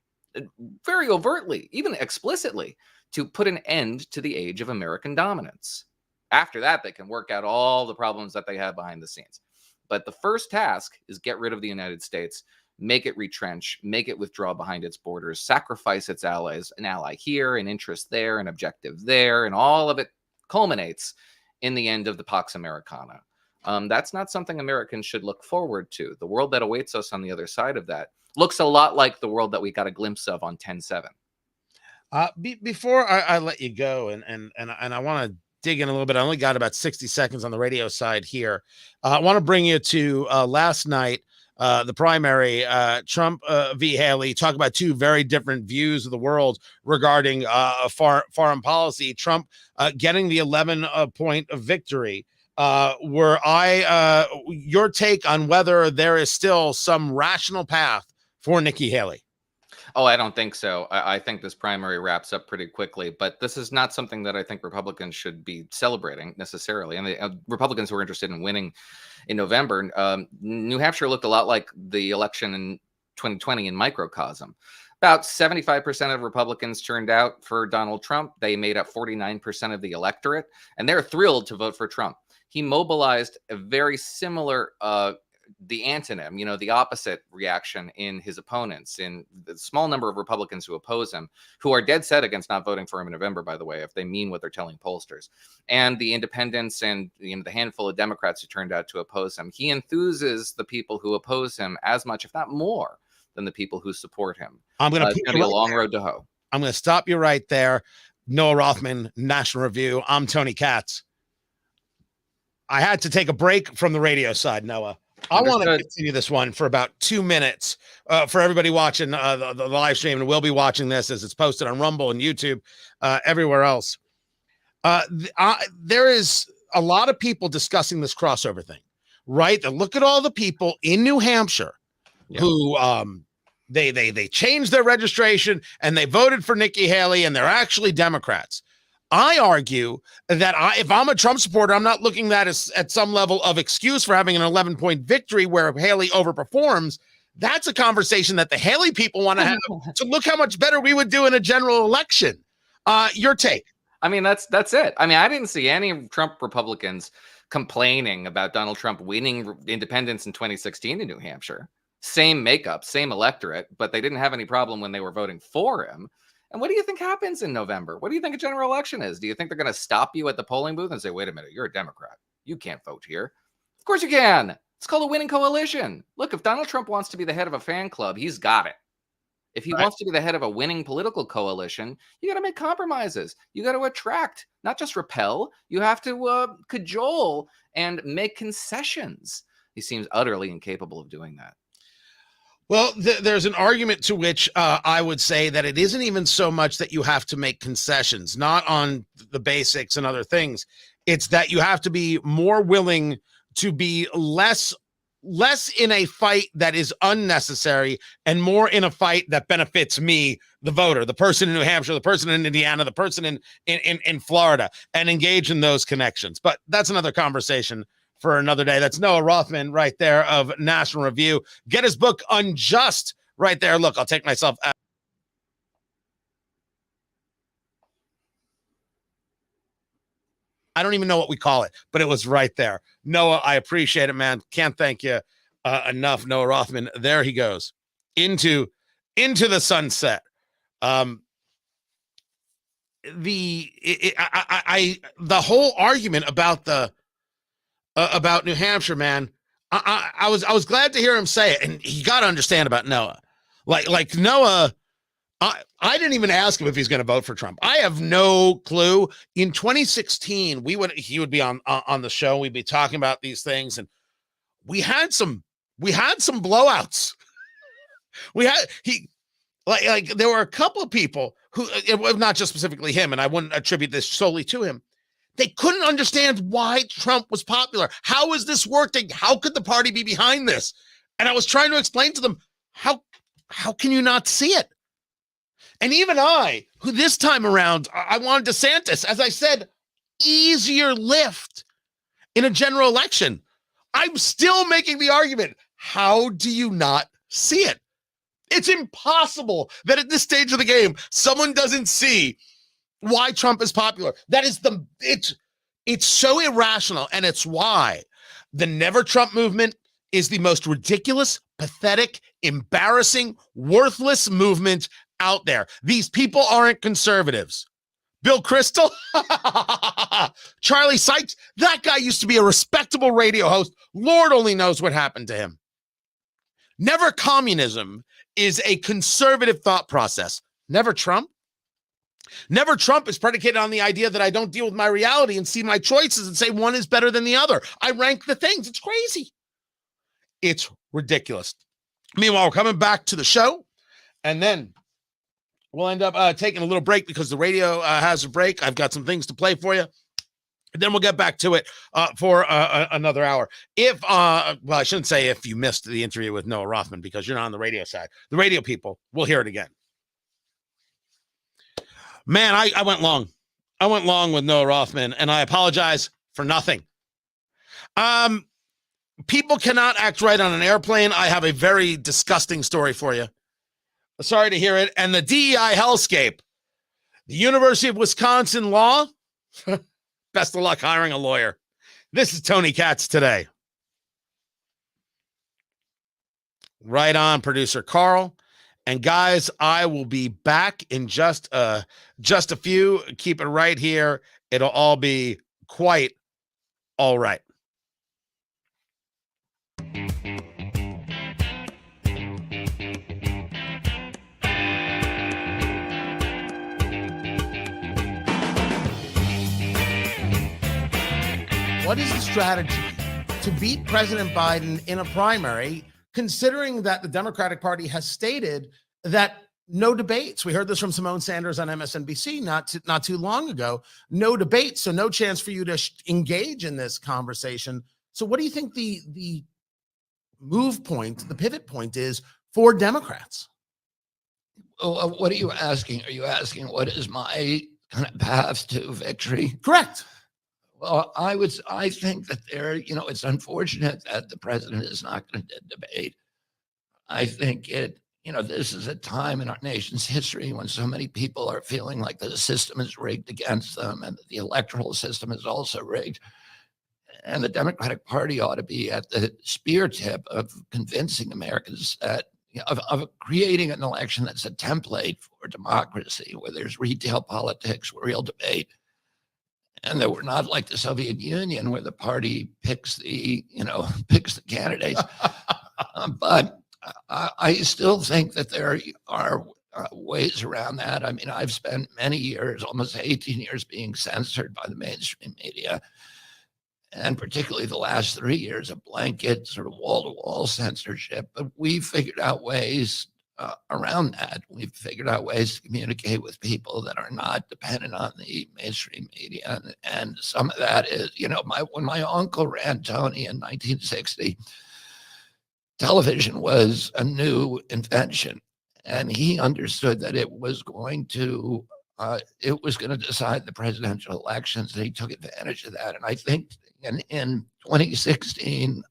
very overtly, even explicitly, to put an end to the age of American dominance. After that, they can work out all the problems that they have behind the scenes. But the first task is get rid of the United States, make it retrench, make it withdraw behind its borders, sacrifice its allies, an ally here, an interest there, an objective there, and all of it culminates in the end of the Pax Americana. That's not something Americans should look forward to. The world that awaits us on the other side of that looks a lot like the world that we got a glimpse of on 10/7. Before I let you go, and I want to dig in a little bit. I only got about 60 seconds on the radio side here. I want to bring you to last night, the primary, Trump v. Haley. Talk about two very different views of the world regarding foreign policy. Trump getting the 11-point victory your take on whether there is still some rational path for Nikki Haley. Oh, I don't think so. I think this primary wraps up pretty quickly, but this is not something that I think Republicans should be celebrating necessarily. And the Republicans who are interested in winning in November, New Hampshire looked a lot like the election in 2020 in microcosm. About 75% of Republicans turned out for Donald Trump. They made up 49% of the electorate, and they're thrilled to vote for Trump. He mobilized a very similar the antonym, the opposite reaction in his opponents, in the small number of Republicans who oppose him, who are dead set against not voting for him in November, by the way, if they mean what they're telling pollsters, and the independents and the handful of Democrats who turned out to oppose him. He enthuses the people who oppose him as much, if not more, than the people who support him. I'm going to be a long road to hoe. I'm going to stop you right there. Noah Rothman, National Review. I'm Tony Katz. I had to take a break from the radio side, Noah. I want to continue this one for about 2 minutes for everybody watching the live stream, and we'll be watching this as it's posted on Rumble and YouTube, everywhere else. There is a lot of people discussing this crossover thing, right? Look at all the people in New Hampshire who they changed their registration and they voted for Nikki Haley, and they're actually Democrats. I argue that if I'm a Trump supporter, I'm not looking at that at some level of excuse for having an 11-point victory where Haley overperforms. That's a conversation that the Haley people want to have to look how much better we would do in a general election. Your take? I mean, that's it. I mean, I didn't see any Trump Republicans complaining about Donald Trump winning independents in 2016 in New Hampshire. Same makeup, same electorate, but they didn't have any problem when they were voting for him. And what do you think happens in November? What do you think a general election is? Do you think they're going to stop you at the polling booth and say, wait a minute, you're a Democrat. You can't vote here. Of course you can. It's called a winning coalition. Look, if Donald Trump wants to be the head of a fan club, he's got it. If he wants to be the head of a winning political coalition, you got to make compromises. You got to attract, not just repel. You have to cajole and make concessions. He seems utterly incapable of doing that. Well, there's an argument to which I would say that it isn't even so much that you have to make concessions, not on the basics and other things. It's that you have to be more willing to be less in a fight that is unnecessary and more in a fight that benefits me, the voter, the person in New Hampshire, the person in Indiana, the person in Florida, and engage in those connections. But that's another conversation for another day. That's Noah Rothman right there of National Review. Get his book Unjust right there. Look, I'll take myself out. I don't even know what we call it, but it was right there. Noah, I appreciate it, man. Can't thank you enough. Noah Rothman. There he goes into the sunset. The whole argument about New Hampshire, man. I was glad to hear him say it, and you got to understand about Noah. Like Noah, I didn't even ask him if he's going to vote for Trump. I have no clue. In 2016, he would be on the show. We'd be talking about these things, and we had some blowouts. There were a couple of people who, not just specifically him, and I wouldn't attribute this solely to him. They couldn't understand why Trump was popular. How is this working? How could the party be behind this? And I was trying to explain to them, how can you not see it? And even I, who this time around, I wanted DeSantis, as I said, easier lift in a general election. I'm still making the argument. How do you not see it? It's impossible that at this stage of the game, someone doesn't see why Trump is popular. That is it's so irrational. And it's why the Never Trump movement is the most ridiculous, pathetic, embarrassing, worthless movement out there. These people aren't conservatives. Bill Kristol, Charlie Sykes, that guy used to be a respectable radio host. Lord only knows what happened to him. Never communism is a conservative thought process. Never Trump. Never Trump is predicated on the idea that I don't deal with my reality and see my choices and say one is better than the other. I rank the things. It's crazy. It's ridiculous. Meanwhile, we're coming back to the show, and then we'll end up taking a little break because the radio has a break. I've got some things to play for you. Then we'll get back to it for another hour. Well, I shouldn't say if you missed the interview with Noah Rothman, because you're not on the radio side. The radio people will hear it again. Man, I went long. I went long with Noah Rothman, and I apologize for nothing. People cannot act right on an airplane. I have a very disgusting story for you. Sorry to hear it. And the DEI hellscape. The University of Wisconsin law. Best of luck hiring a lawyer. This is Tony Katz today. Right on, producer Carl. And guys, I will be back in just a few. Keep it right here. It'll all be quite all right. What is the strategy to beat President Biden in a primary, considering that the Democratic Party has stated that no debates? We heard this from Simone Sanders on MSNBC not too long ago. No debates, so no chance for you to engage in this conversation. So what do you think the move point, the pivot point is for Democrats? Well, what are you asking? Are you asking what is my kind of path to victory? Correct. Well, I think that it's unfortunate that the president is not going to debate. I think this is a time in our nation's history when so many people are feeling like the system is rigged against them and that the electoral system is also rigged. And the Democratic Party ought to be at the spear tip of convincing Americans that, of creating an election that's a template for democracy, where there's retail politics, real debate. And that we're not like the Soviet Union, where the party picks the candidates. But I still think that there are ways around that. I mean, I've spent many years, almost 18 years, being censored by the mainstream media, and particularly the last 3 years of blanket sort of wall-to-wall censorship. But we figured out ways around that. We've figured out ways to communicate with people that are not dependent on the mainstream media. And some of that is, when my uncle ran Tony in 1960, television was a new invention. And he understood that it was going to decide the presidential elections, and he took advantage of that. And I think in 2016,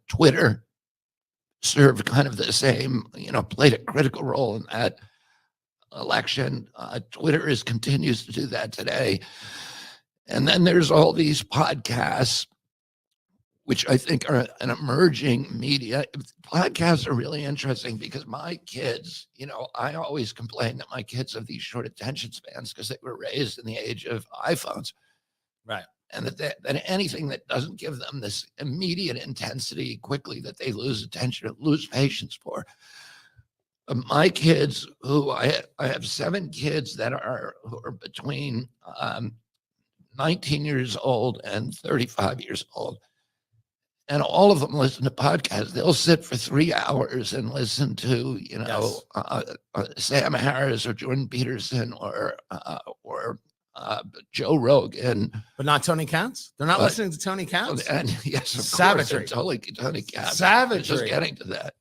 Twitter served kind of the same, played a critical role in that election. Twitter continues to do that today. And then there's all these podcasts, which I think are an emerging media. Podcasts are really interesting because my kids, I always complain that my kids have these short attention spans because they were raised in the age of iPhones. Right. And that anything that doesn't give them this immediate intensity quickly, that they lose attention, lose patience for. My kids, who I have 7 kids who are between 19 years old and 35 years old. And all of them listen to podcasts. They'll sit for 3 hours and listen to, Sam Harris or Jordan Peterson or Joe Rogan. But not Tony Katz? They're not listening to Tony Katz? And yes, of Savagery. course, totally Tony Katz. Savagery. Just getting to that.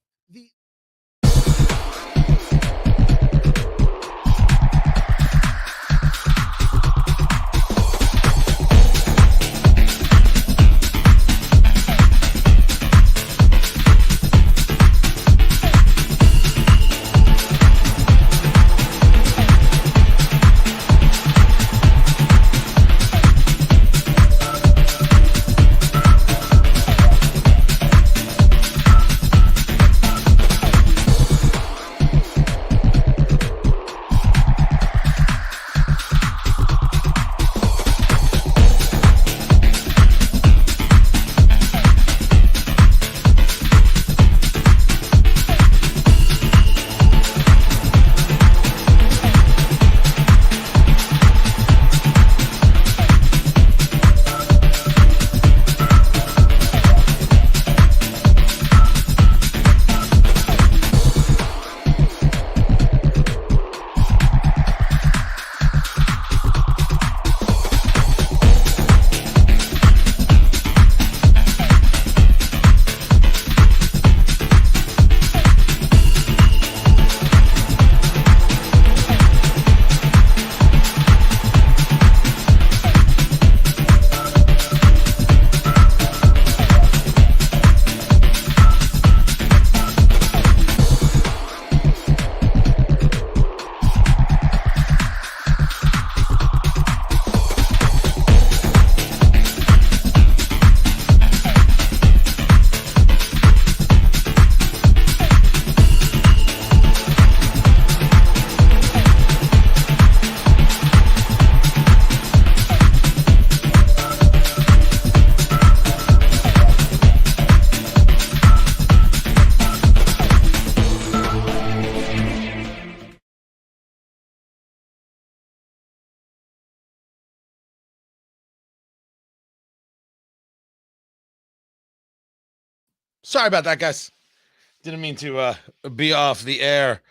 Sorry about that, guys. Didn't mean to be off the air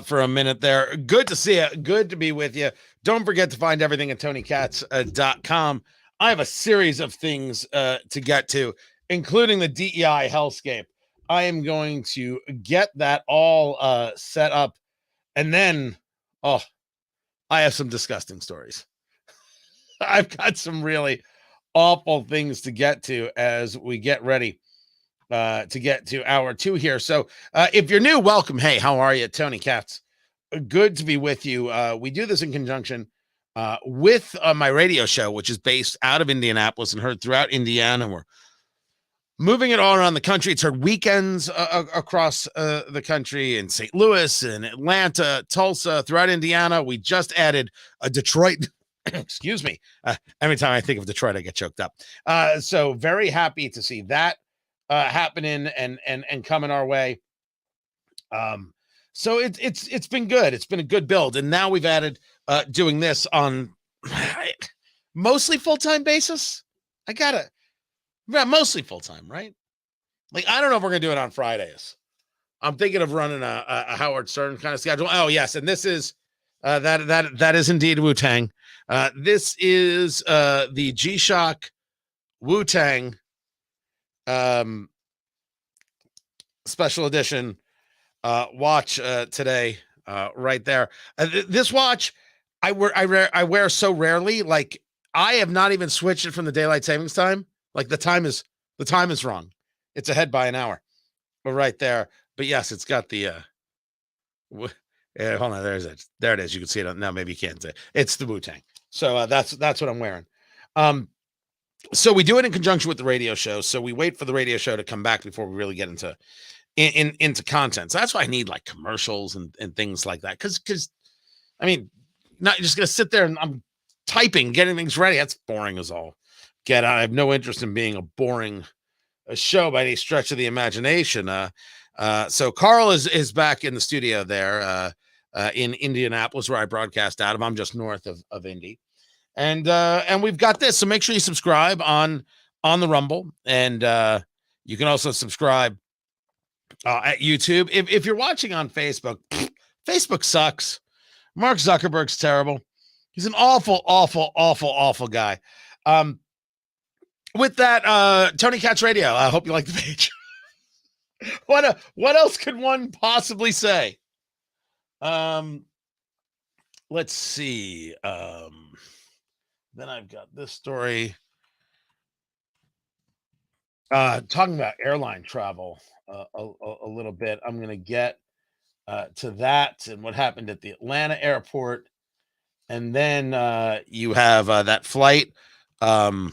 for a minute there. Good to see you. Good to be with you. Don't forget to find everything at TonyKatz.com. I have a series of things to get to, including the DEI hellscape. I am going to get that all set up. And then, I have some disgusting stories. I've got some really awful things to get to as we get ready to get to hour 2 here. So if you're new, welcome. Hey, how are you? Tony Katz. Good to be with you. We do this in conjunction with my radio show, which is based out of Indianapolis and heard throughout Indiana. We're moving it all around the country. It's heard weekends across the country in St. Louis and Atlanta, Tulsa, throughout Indiana. We just added a Detroit. Excuse me. Every time I think of Detroit, I get choked up. So very happy to see that happening and coming our way. So it's been good. It's been a good build, and now we've added doing this on mostly full-time basis. Mostly full-time, right? Like, I don't know if we're gonna do it on Fridays. I'm thinking of running a Howard Stern kind of schedule. Oh yes, and this is that is indeed Wu-Tang. This is the G-Shock Wu-Tang special edition watch today, right there. This watch I wear so rarely. Like, I have not even switched it from the daylight savings time. Like, the time is wrong. It's ahead by an hour. But right there. But yes, it's got the hold on, there it is. You can see it now. Maybe you can't see it. It's the Wu-Tang. So that's what I'm wearing. So we do it in conjunction with the radio show. So we wait for the radio show to come back before we really get into content. So that's why I need like commercials and things like that. Cause I mean, not just gonna sit there and I'm typing, getting things ready. That's boring as all get out. I have no interest in being a boring show by any stretch of the imagination. So Carl is back in the studio there in Indianapolis, where I broadcast out of. I'm just north of Indy. And we've got this. So make sure you subscribe on the Rumble. And you can also subscribe at YouTube. If you're watching on Facebook, Facebook sucks. Mark Zuckerberg's terrible. He's an awful, awful, awful, awful guy. With that, Tony Katz Radio. I hope you like the page. What else could one possibly say? Let's see. Then I've got this story. Talking about airline travel a little bit. I'm going to get to that and what happened at the Atlanta airport. And then you have that flight found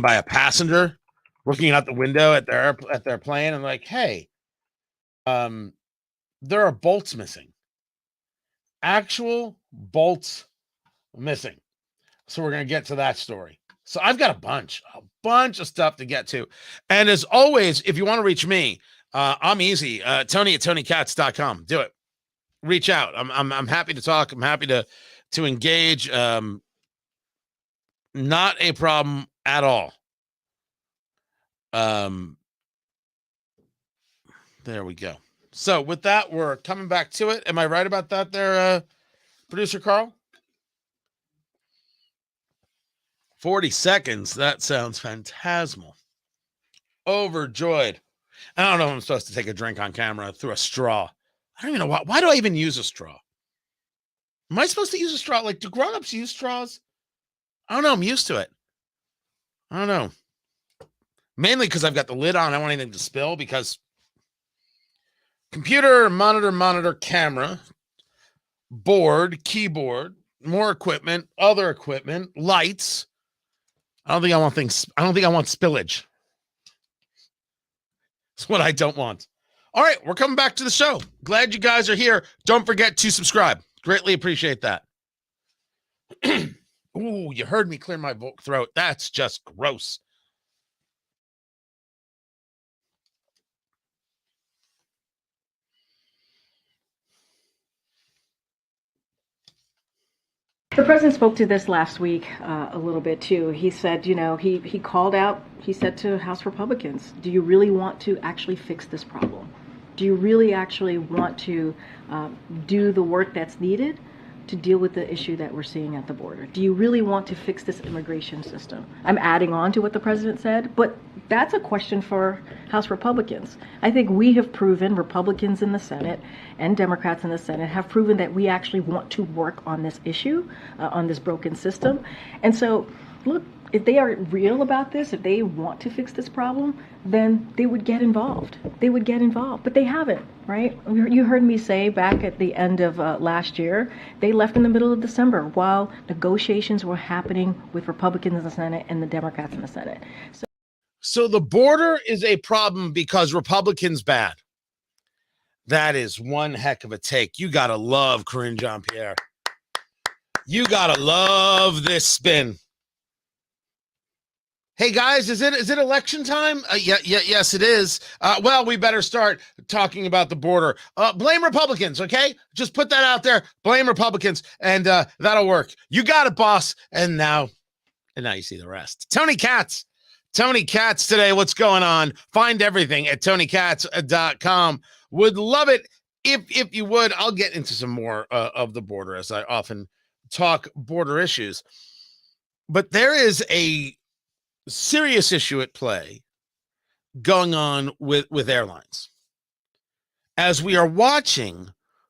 by a passenger looking out the window at their plane and like, hey, there are bolts missing. Actual bolts missing. So we're going to get to that story. So I've got a bunch of stuff to get to. And as always, if you want to reach me, I'm easy. Tony at TonyKatz.com. Do it. Reach out. I'm happy to talk. I'm happy to engage. Not a problem at all. There we go. So with that, we're coming back to it. Am I right about that there, producer Carl? 40 seconds. That sounds phantasmal. Overjoyed. I don't know if I'm supposed to take a drink on camera through a straw. I don't even know why do I even use a straw? Am I supposed to use a straw? Like, do grown-ups use straws? I don't know. I'm used to it. I don't know. Mainly because I've got the lid on. I don't want anything to spill because computer, monitor, camera, board, keyboard, more equipment, other equipment, lights. I don't think I want spillage. It's what I don't want. All right, we're coming back to the show. Glad you guys are here. Don't forget to subscribe. Greatly appreciate that. Ooh, you heard me clear my throat. That's just gross. The president spoke to this last week a little bit too. He said, he called out, he said to House Republicans, do you really want to actually fix this problem? Do you really actually want to do the work that's needed to deal with the issue that we're seeing at the border? Do you really want to fix this immigration system? I'm adding on to what the president said, but that's a question for House Republicans. I think we have proven, Republicans in the Senate and Democrats in the Senate have proven that we actually want to work on this issue, on this broken system. And so, look, if they are real about this, if they want to fix this problem, then they would get involved. They would get involved, but they haven't, right? You heard me say back at the end of last year, they left in the middle of December while negotiations were happening with Republicans in the Senate and the Democrats in the Senate. So the border is a problem because Republicans bad. That is one heck of a take. You got to love Karine Jean-Pierre. You got to love this spin. Hey guys, is it election time? Yes, it is. Well, we better start talking about the border. Blame Republicans, okay? Just put that out there. Blame Republicans, and that'll work. You got it, boss. And now you see the rest. Tony Katz today. What's going on? Find everything at TonyKatz.com. Would love it if you would. I'll get into some more of the border as I often talk border issues. But there is a serious issue at play going on with airlines as we are watching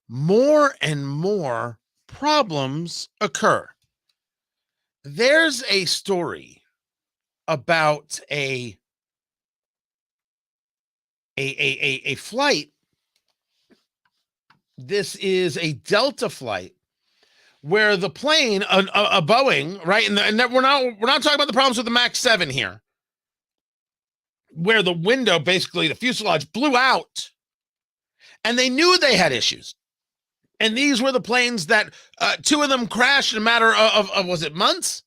more and more problems occur. There's a story about a flight. This is a Delta flight where the plane, a Boeing, right? And we're not talking about the problems with the MAX 7 here, where the window, basically the fuselage, blew out, and they knew they had issues. And these were the planes that two of them crashed in a matter of was it months?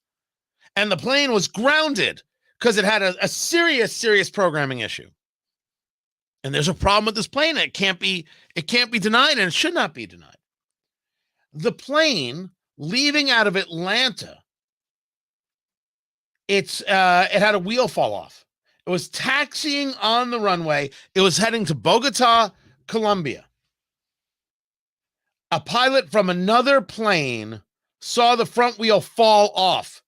And the plane was grounded because it had a serious programming issue. And there's a problem with this plane. It can't be denied, and it should not be denied. The plane leaving out of Atlanta, it had a wheel fall off. It was taxiing on the runway. It was heading to Bogota, Colombia. A pilot from another plane saw the front wheel fall off,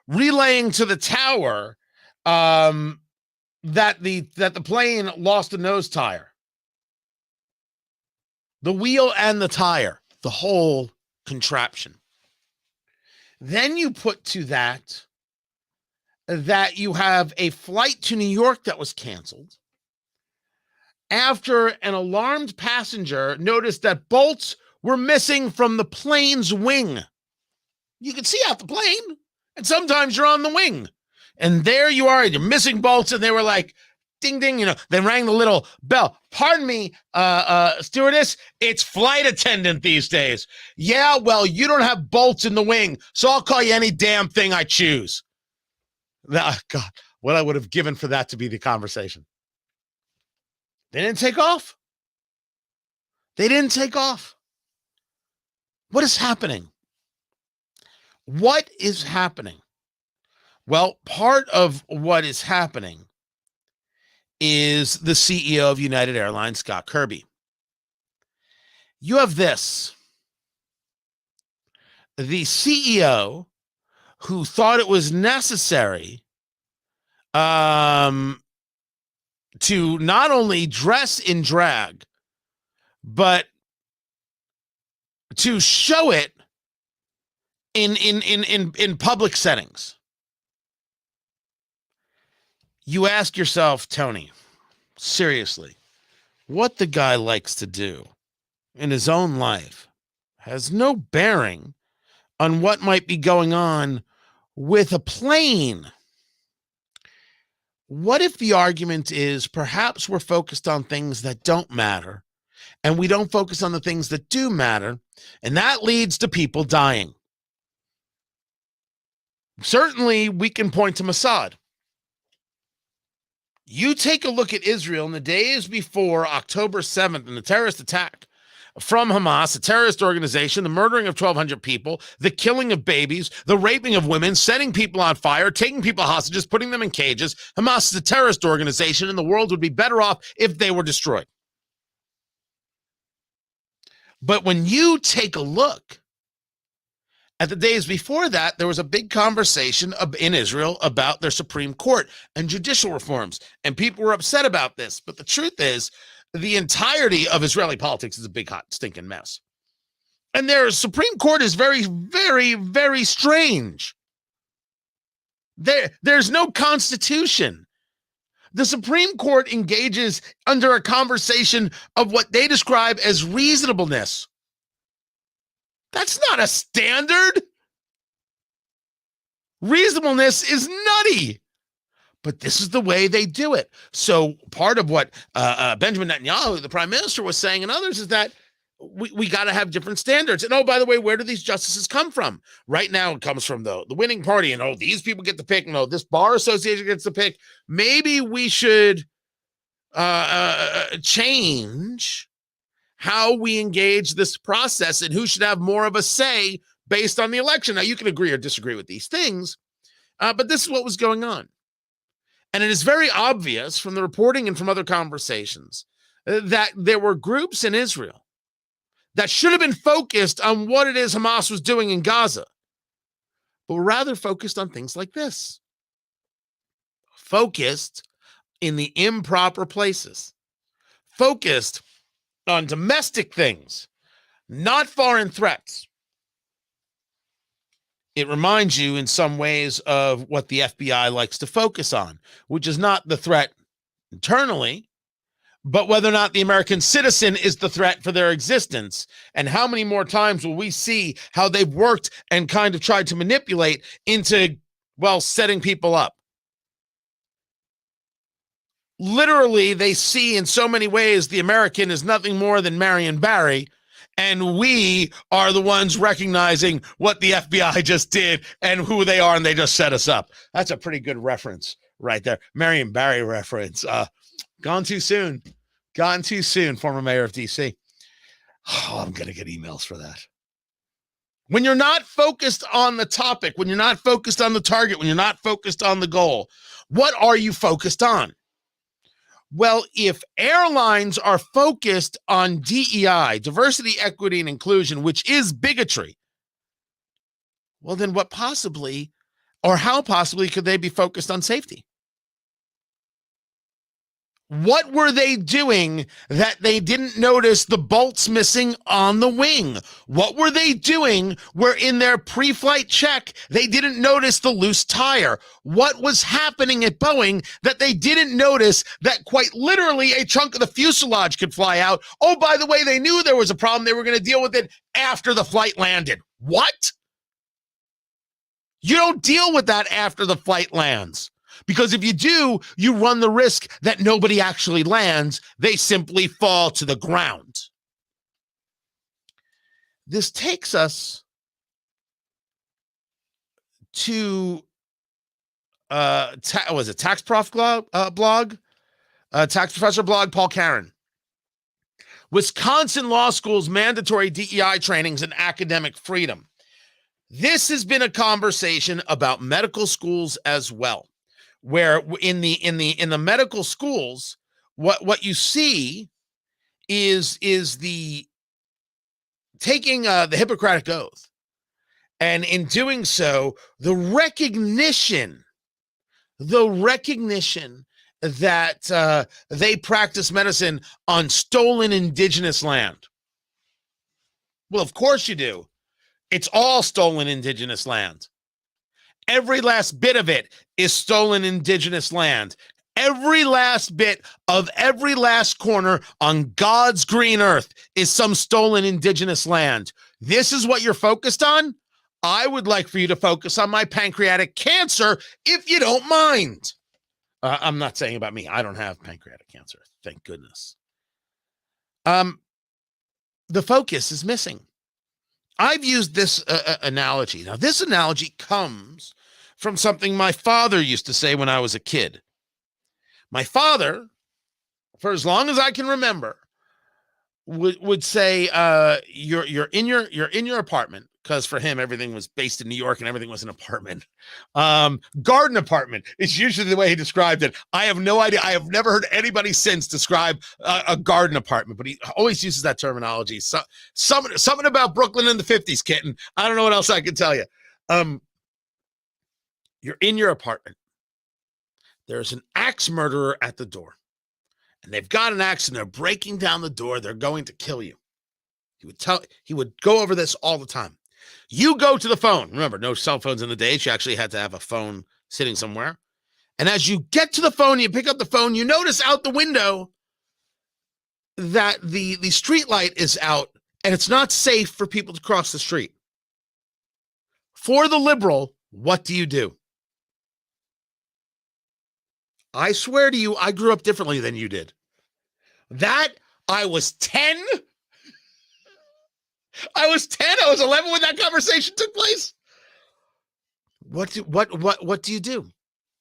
relaying to the tower that the plane lost a nose tire. The wheel and the tire. The whole contraption. Then you put to that you have a flight to New York that was canceled after an alarmed passenger noticed that bolts were missing from the plane's wing. You can see out the plane, and sometimes you're on the wing, and there you are, and you're missing bolts, and they were like, ding, ding, they rang the little bell. Pardon me, stewardess, it's flight attendant these days. Yeah, well, you don't have bolts in the wing, so I'll call you any damn thing I choose. God, what I would have given for that to be the conversation. They didn't take off. What is happening? What is happening? Well, part of what is happening is the CEO of United Airlines, Scott Kirby. You have this. The CEO who thought it was necessary to not only dress in drag, but to show it in public settings. You ask yourself, Tony, seriously, what the guy likes to do in his own life has no bearing on what might be going on with a plane. What if the argument is perhaps we're focused on things that don't matter and we don't focus on the things that do matter, and that leads to people dying? Certainly, we can point to Mossad. You take a look at Israel in the days before October 7th and the terrorist attack from Hamas, a terrorist organization, the murdering of 1,200 people, the killing of babies, the raping of women, setting people on fire, taking people hostages, putting them in cages. Hamas is a terrorist organization, and the world would be better off if they were destroyed. But when you take a look at the days before that, there was a big conversation in Israel about their Supreme Court and judicial reforms, and people were upset about this. But the truth is, the entirety of Israeli politics is a big, hot, stinking mess. And their Supreme Court is very, very, very strange. There's no constitution. The Supreme Court engages under a conversation of what they describe as reasonableness. That's not a standard. Reasonableness is nutty. But this is the way they do it. So part of what Benjamin Netanyahu, the prime minister, was saying, and others, is that we got to have different standards. And, oh, by the way, where do these justices come from? Right now it comes from the winning party. And, oh, these people get to pick. No, this bar association gets to pick. Maybe we should change how we engage this process and who should have more of a say based on the election. Now, you can agree or disagree with these things, but this is what was going on. And it is very obvious from the reporting and from other conversations that there were groups in Israel that should have been focused on what it is Hamas was doing in Gaza, but were rather focused on things like this. Focused in the improper places. Focused on domestic things, not foreign threats. It reminds you in some ways of what the FBI likes to focus on, which is not the threat internally, but whether or not the American citizen is the threat for their existence. And how many more times will we see how they've worked and kind of tried to manipulate into, well, setting people up? Literally, they see in so many ways the American is nothing more than Marion Barry, and we are the ones recognizing what the FBI just did and who they are, and they just set us up. That's a pretty good reference right there. Marion Barry reference. Gone too soon. Gone too soon, former mayor of D.C. Oh, I'm going to get emails for that. When you're not focused on the topic, when you're not focused on the target, when you're not focused on the goal, what are you focused on? Well, if airlines are focused on DEI, diversity, equity, and inclusion, which is bigotry, well, then what possibly, or how possibly could they be focused on safety? What were they doing that they didn't notice the bolts missing on the wing? What were they doing where in their pre-flight check, they didn't notice the loose tire? What was happening at Boeing that they didn't notice that quite literally a chunk of the fuselage could fly out? Oh, by the way, they knew there was a problem. They were going to deal with it after the flight landed. What? You don't deal with that after the flight lands. Because if you do, you run the risk that nobody actually lands. They simply fall to the ground. This takes us to Tax Prof blog? Tax Professor blog, Paul Karen. Wisconsin Law School's mandatory DEI trainings and academic freedom. This has been a conversation about medical schools as well, where in the medical schools, what you see is the taking the Hippocratic Oath, and in doing so, the recognition that they practice medicine on stolen indigenous land. Well, of course you do. It's all stolen indigenous land. Every last bit of it is stolen indigenous land. Every last bit of every last corner on God's green earth is some stolen indigenous land. This is what you're focused on? I would like for you to focus on my pancreatic cancer if you don't mind. I'm not saying about me. I don't have pancreatic cancer. Thank goodness. The focus is missing. I've used this analogy. Now, this analogy comes from something my father used to say when I was a kid. My father, for as long as I can remember, would say you're in your apartment, because for him everything was based in New York and everything was an apartment. Garden apartment is usually the way he described it. I have no idea. I have never heard anybody since describe a garden apartment, but he always uses that terminology. So something about Brooklyn in the 50s, kitten. I don't know what else I can tell you. You're in your apartment. There's an axe murderer at the door. And they've got an axe and they're breaking down the door. They're going to kill you. He would go over this all the time. You go to the phone. Remember, no cell phones in the days. You actually had to have a phone sitting somewhere. And as you get to the phone, you pick up the phone, you notice out the window that the street light is out and it's not safe for people to cross the street. For the liberal, what do? I swear to you, I grew up differently than you did. I was 10. I was 11 when that conversation took place. What do you do?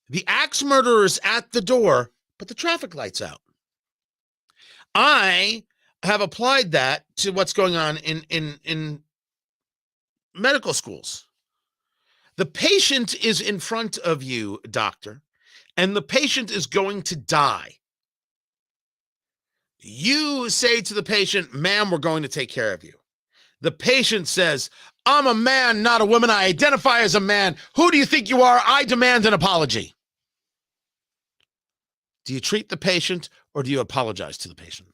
The axe murderer is at the door, but the traffic light's out. I have applied that to what's going on in medical schools. The patient is in front of you, doctor, and the patient is going to die. You say to the patient, ma'am, we're going to take care of you. The patient says, I'm a man, not a woman. I identify as a man. Who do you think you are? I demand an apology. Do you treat the patient or do you apologize to the patient?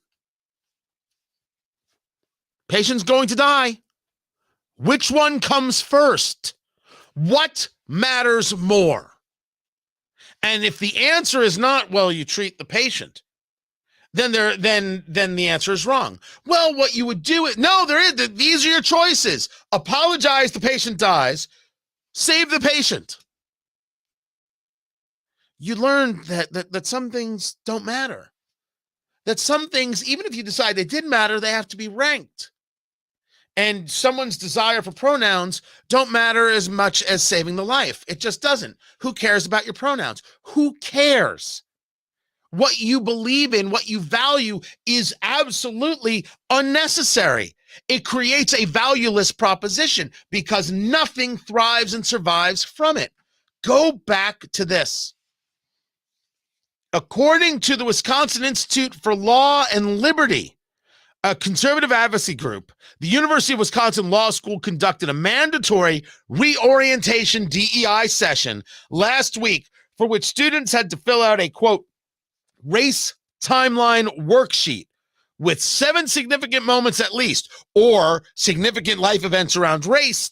Patient's going to die. Which one comes first? What matters more? And if the answer is not, well, you treat the patient, then the answer is wrong. Well, what you would do is, no, these are your choices. Apologize, the patient dies. Save the patient. You learn that some things don't matter. That some things, even if you decide they did matter, they have to be ranked. And someone's desire for pronouns don't matter as much as saving the life. It just doesn't. Who cares about your pronouns? Who cares? What you believe in, what you value is absolutely unnecessary. It creates a valueless proposition because nothing thrives and survives from it. Go back to this. According to the Wisconsin Institute for Law and Liberty, a conservative advocacy group, the University of Wisconsin Law School conducted a mandatory reorientation DEI session last week for which students had to fill out a, quote, race timeline worksheet with 7 significant moments at least, or significant life events around race,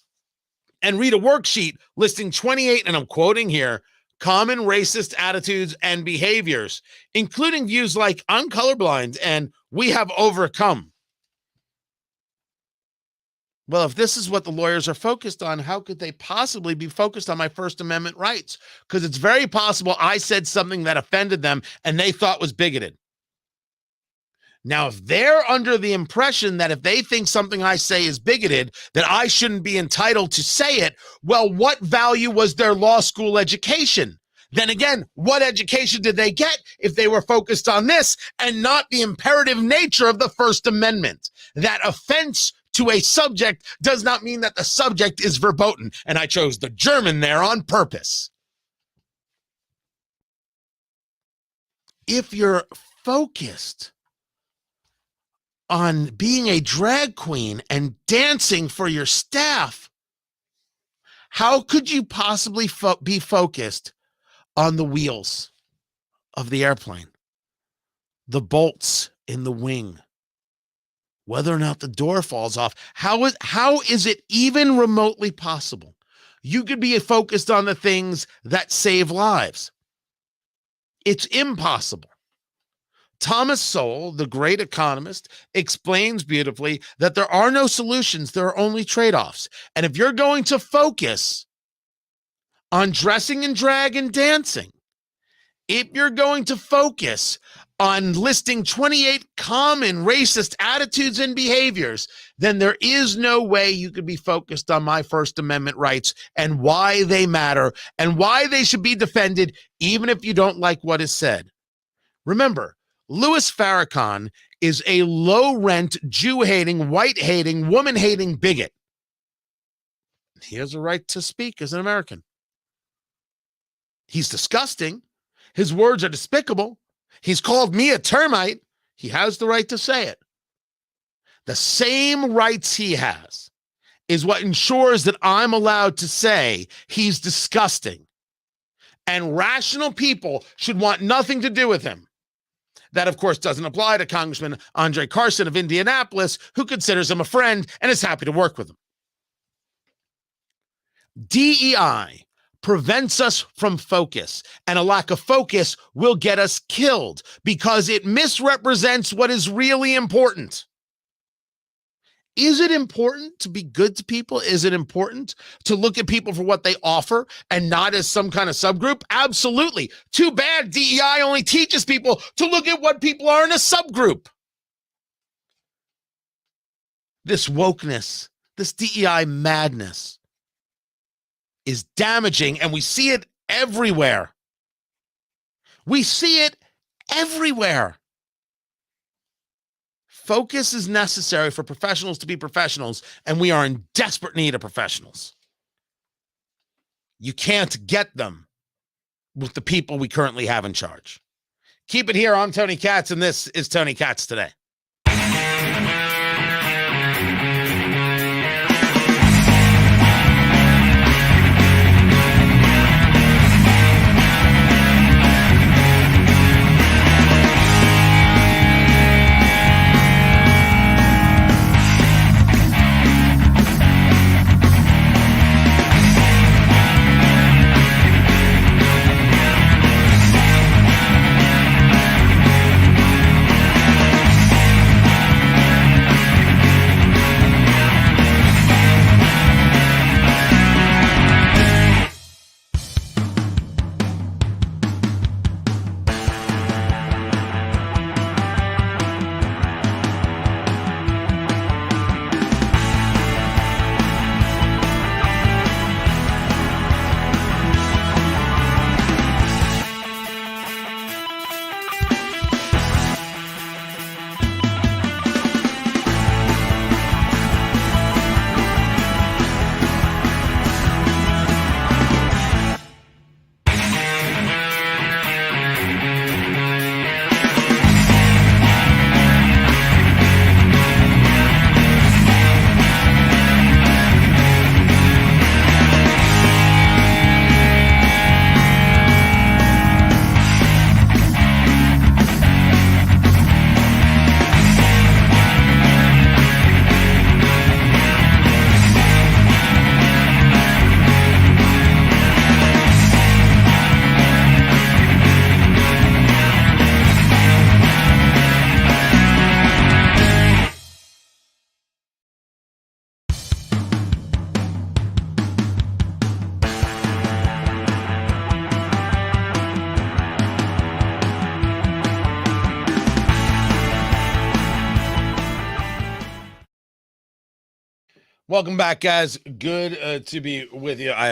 and read a worksheet listing 28, and I'm quoting here, common racist attitudes and behaviors, including views like I'm colorblind and we have overcome. Well, if this is what the lawyers are focused on, how could they possibly be focused on my First Amendment rights? Because it's very possible I said something that offended them and they thought was bigoted. Now, if they're under the impression that if they think something I say is bigoted, that I shouldn't be entitled to say it, well, what value was their law school education? Then again, what education did they get if they were focused on this and not the imperative nature of the First Amendment? That offense to a subject does not mean that the subject is verboten. And I chose the German there on purpose. If you're focused on being a drag queen and dancing for your staff, how could you possibly be focused on the wheels of the airplane, the bolts in the wing, whether or not the door falls off? How is it even remotely possible? You could be focused on the things that save lives. It's impossible. Thomas Sowell, the great economist, explains beautifully that there are no solutions, there are only trade-offs. And if you're going to focus on dressing in drag and dancing, if you're going to focus on listing 28 common racist attitudes and behaviors, then there is no way you could be focused on my First Amendment rights and why they matter and why they should be defended, even if you don't like what is said. Remember, Louis Farrakhan is a low-rent, Jew-hating, white-hating, woman-hating bigot. He has a right to speak as an American. He's disgusting. His words are despicable. He's called me a termite. He has the right to say it. The same rights he has is what ensures that I'm allowed to say he's disgusting. And rational people should want nothing to do with him. That, of course, doesn't apply to Congressman Andre Carson of Indianapolis, who considers him a friend and is happy to work with him. DEI prevents us from focus, and a lack of focus will get us killed because it misrepresents what is really important. Is it important to be good to people? Is it important to look at people for what they offer and not as some kind of subgroup? Absolutely. Too bad DEI only teaches people to look at what people are in a subgroup. This wokeness, this DEI madness is damaging, and we see it everywhere. We see it everywhere. Focus is necessary for professionals to be professionals, and we are in desperate need of professionals. You can't get them with the people we currently have in charge. Keep it here. I'm Tony Katz, and this is Tony Katz Today. Welcome back, guys. Good to be with you. All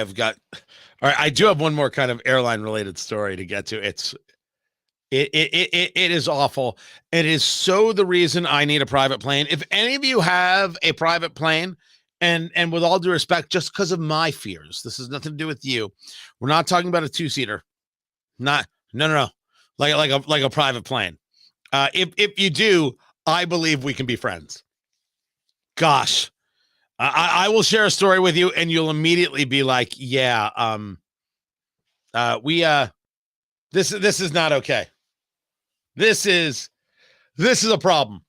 right. I do have one more kind of airline related story to get to. It is awful. It is so the reason I need a private plane. If any of you have a private plane, and with all due respect, just because of my fears, this has nothing to do with you. We're not talking about a two-seater. No. Like a private plane. If you do, I believe we can be friends. Gosh. I will share a story with you, and you'll immediately be like, "Yeah, this is not okay. This is a problem."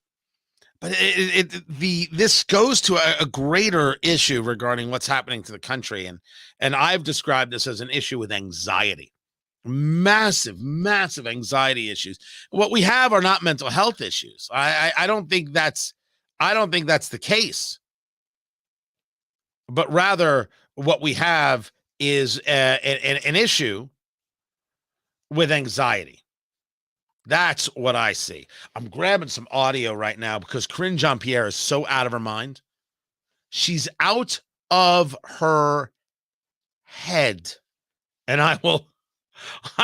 But this goes to a greater issue regarding what's happening to the country, and I've described this as an issue with anxiety, massive anxiety issues. What we have are not mental health issues. I don't think that's the case. But rather, what we have is an issue with anxiety. That's what I see. I'm grabbing some audio right now because Corinne Jean-Pierre is so out of her mind. She's out of her head. And I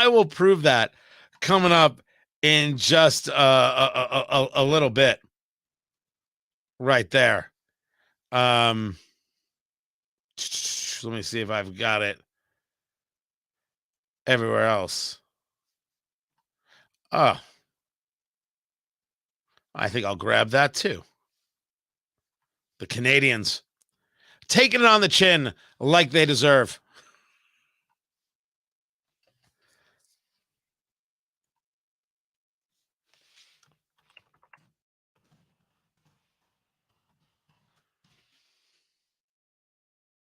will prove that coming up in just a little bit right there. Let me see if I've got it everywhere else. Oh, I think I'll grab that too. The Canadians taking it on the chin like they deserve.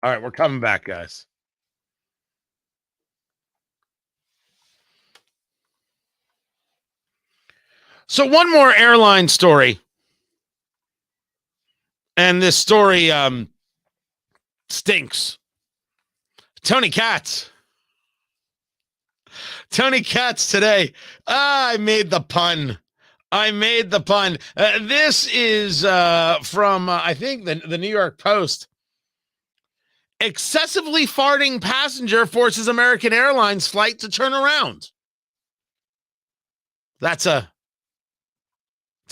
All right, we're coming back, guys. So one more airline story. And this story stinks. Tony Katz. Tony Katz today. I made the pun. This is from, I think, the New York Post. Excessively farting passenger forces American Airlines flight to turn around. It's an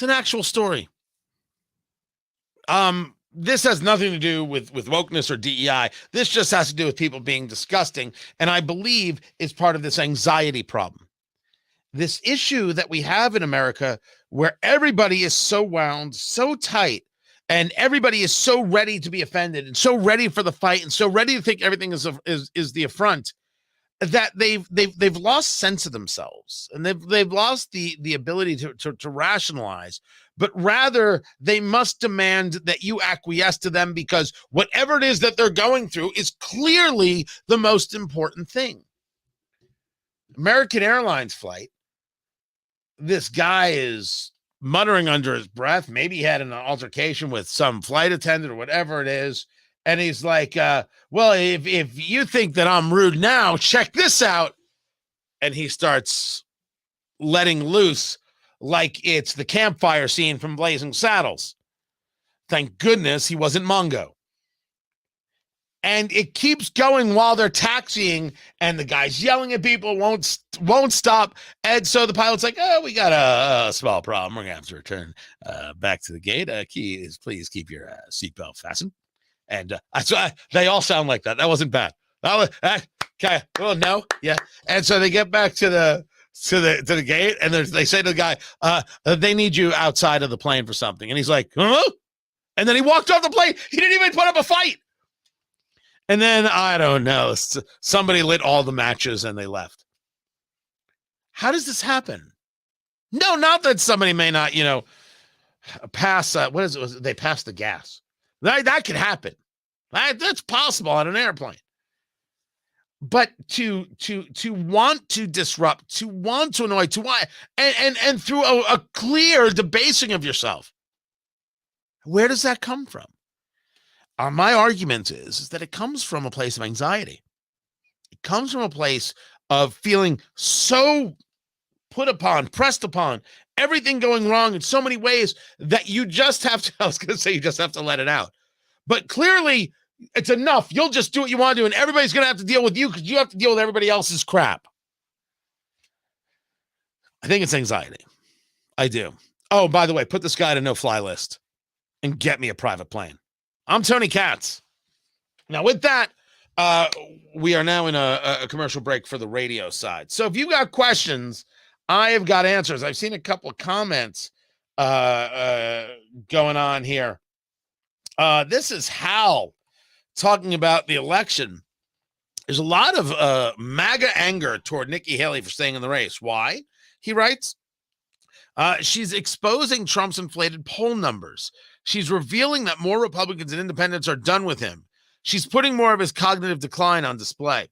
actual story. This has nothing to do with wokeness or DEI. This just has to do with people being disgusting, and I believe is part of this anxiety problem. This issue that we have in America where everybody is so wound, so tight, and everybody is so ready to be offended and so ready for the fight and so ready to think everything is the affront, that they've lost sense of themselves, and they've lost the ability to rationalize, but rather they must demand that you acquiesce to them because whatever it is that they're going through is clearly the most important thing. American Airlines flight, this guy is muttering under his breath. Maybe he had an altercation with some flight attendant or whatever it is. And he's like, well, if you think that I'm rude now, check this out. And he starts letting loose like it's the campfire scene from Blazing Saddles. Thank goodness he wasn't Mongo. And it keeps going while they're taxiing, and the guy's yelling at people, won't stop. And so the pilot's like, oh, we got a small problem. We're going to have to return back to the gate. Please keep your seatbelt fastened. And they all sound like that. That wasn't bad. That was, okay. Well, no. Yeah. And so they get back to the gate, and they say to the guy, they need you outside of the plane for something. And he's like, huh? And then he walked off the plane. He didn't even put up a fight. And then, I don't know, somebody lit all the matches and they left. How does this happen? No, not that somebody may not, pass, what is it? They pass the gas. That could happen. That's possible on an airplane. But to want to disrupt, to want to annoy, to want, and through a clear debasing of yourself, where does that come from? My argument is that it comes from a place of anxiety. It comes from a place of feeling so put upon, pressed upon, everything going wrong in so many ways that you just have to, I was going to say you just have to let it out. But clearly, it's enough. You'll just do what you want to do, and everybody's going to have to deal with you because you have to deal with everybody else's crap. I think it's anxiety. I do. Oh, by the way, put this guy to no-fly list and get me a private plane. I'm Tony Katz. Now, with that, we are now in a commercial break for the radio side. So if you got questions, I have got answers. I've seen a couple of comments going on here. This is Hal talking about the election. There's a lot of MAGA anger toward Nikki Haley for staying in the race. Why? He writes, she's exposing Trump's inflated poll numbers. She's revealing that more Republicans and independents are done with him. She's putting more of his cognitive decline on display.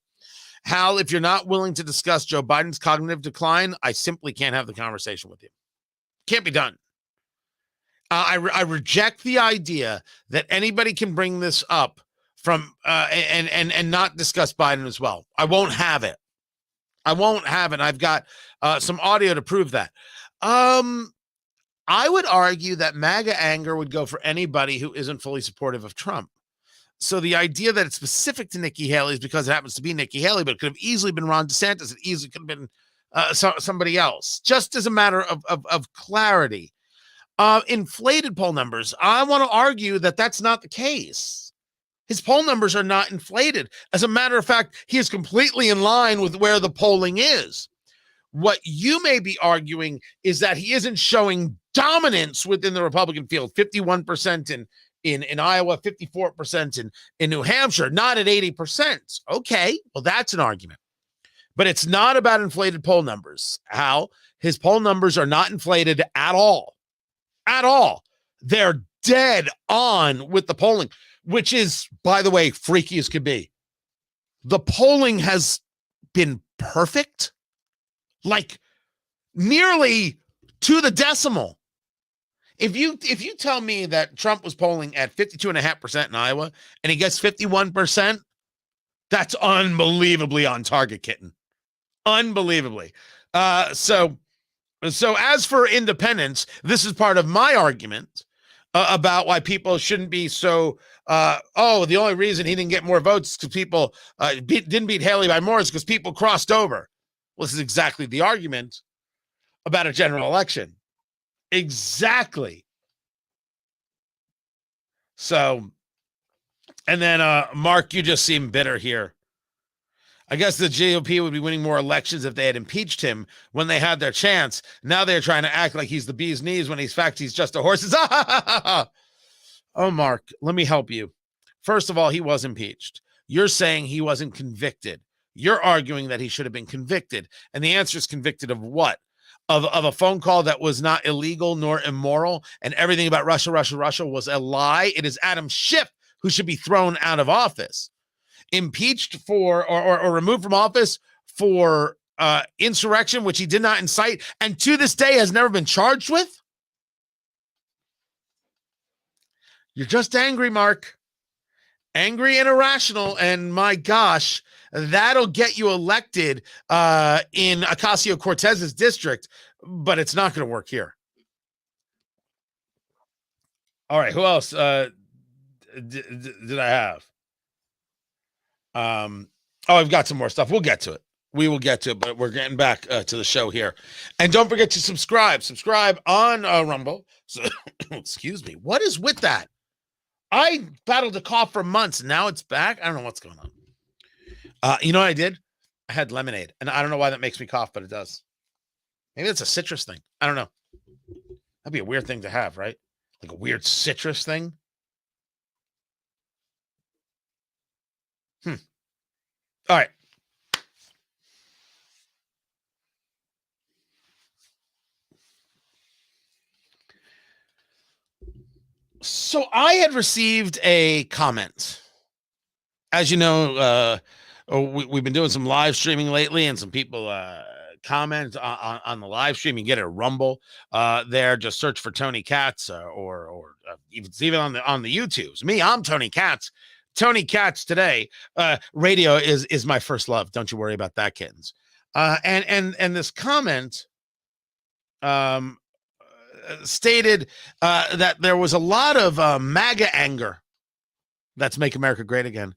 Hal, if you're not willing to discuss Joe Biden's cognitive decline, I simply can't have the conversation with you. Can't be done. I reject the idea that anybody can bring this up from and not discuss Biden as well. I won't have it. I've got some audio to prove that. I would argue that MAGA anger would go for anybody who isn't fully supportive of Trump. So the idea that it's specific to Nikki Haley is because it happens to be Nikki Haley, but it could have easily been Ron DeSantis. It easily could have been somebody else, just as a matter of clarity. Inflated poll numbers, I want to argue that that's not the case. His poll numbers are not inflated. As a matter of fact, he is completely in line with where the polling is. What you may be arguing is that he isn't showing dominance within the Republican field. 51% in Iowa, 54% in New Hampshire, not at 80%. Okay, well, that's an argument. But it's not about inflated poll numbers. Hal, his poll numbers are not inflated at all. At all. They're dead on with the polling, which is, by the way, freaky as could be. The polling has been perfect, like nearly to the decimal. If you tell me that Trump was polling at 52.5% in Iowa and he gets 51%, that's unbelievably on target, kitten. Unbelievably. So as for independence, this is part of my argument about why people shouldn't be so, the only reason he didn't get more votes is because people didn't beat Haley by more is because people crossed over. Well, this is exactly the argument about a general election. Exactly. So, and then Mark, you just seem bitter here. I guess the GOP would be winning more elections if they had impeached him when they had their chance. Now they're trying to act like he's the bee's knees when in fact he's just a horse. Oh, Mark, let me help you. First of all, he was impeached. You're saying he wasn't convicted. You're arguing that he should have been convicted. And the answer is convicted of what? Of a phone call that was not illegal nor immoral, and everything about Russia was a lie. It is Adam Schiff who should be thrown out of office. Impeached for or removed from office for insurrection, which he did not incite, and to this day has never been charged with. You're just angry, Mark. Angry and irrational, and my gosh, that'll get you elected in Ocasio-Cortez's district, but it's not going to work here. All right, who else did I have? I've got some more stuff. We'll get to it. We will get to it, but we're getting back to the show here. And don't forget to subscribe. Subscribe on Rumble. So, excuse me. What is with that? I battled a cough for months. Now it's back. I don't know what's going on. You know what I did? I had lemonade. And I don't know why that makes me cough, but it does. Maybe it's a citrus thing. I don't know. That'd be a weird thing to have, right? Like a weird citrus thing. All right. So I had received a comment. As you know, we've been doing some live streaming lately, and some people comment on the live stream. You get a Rumble there. Just search for Tony Katz, or even on the YouTubes. Me, I'm Tony Katz. Tony Katz today. Radio is my first love. Don't you worry about that, kittens. And this comment stated that there was a lot of MAGA anger. That's Make America Great Again.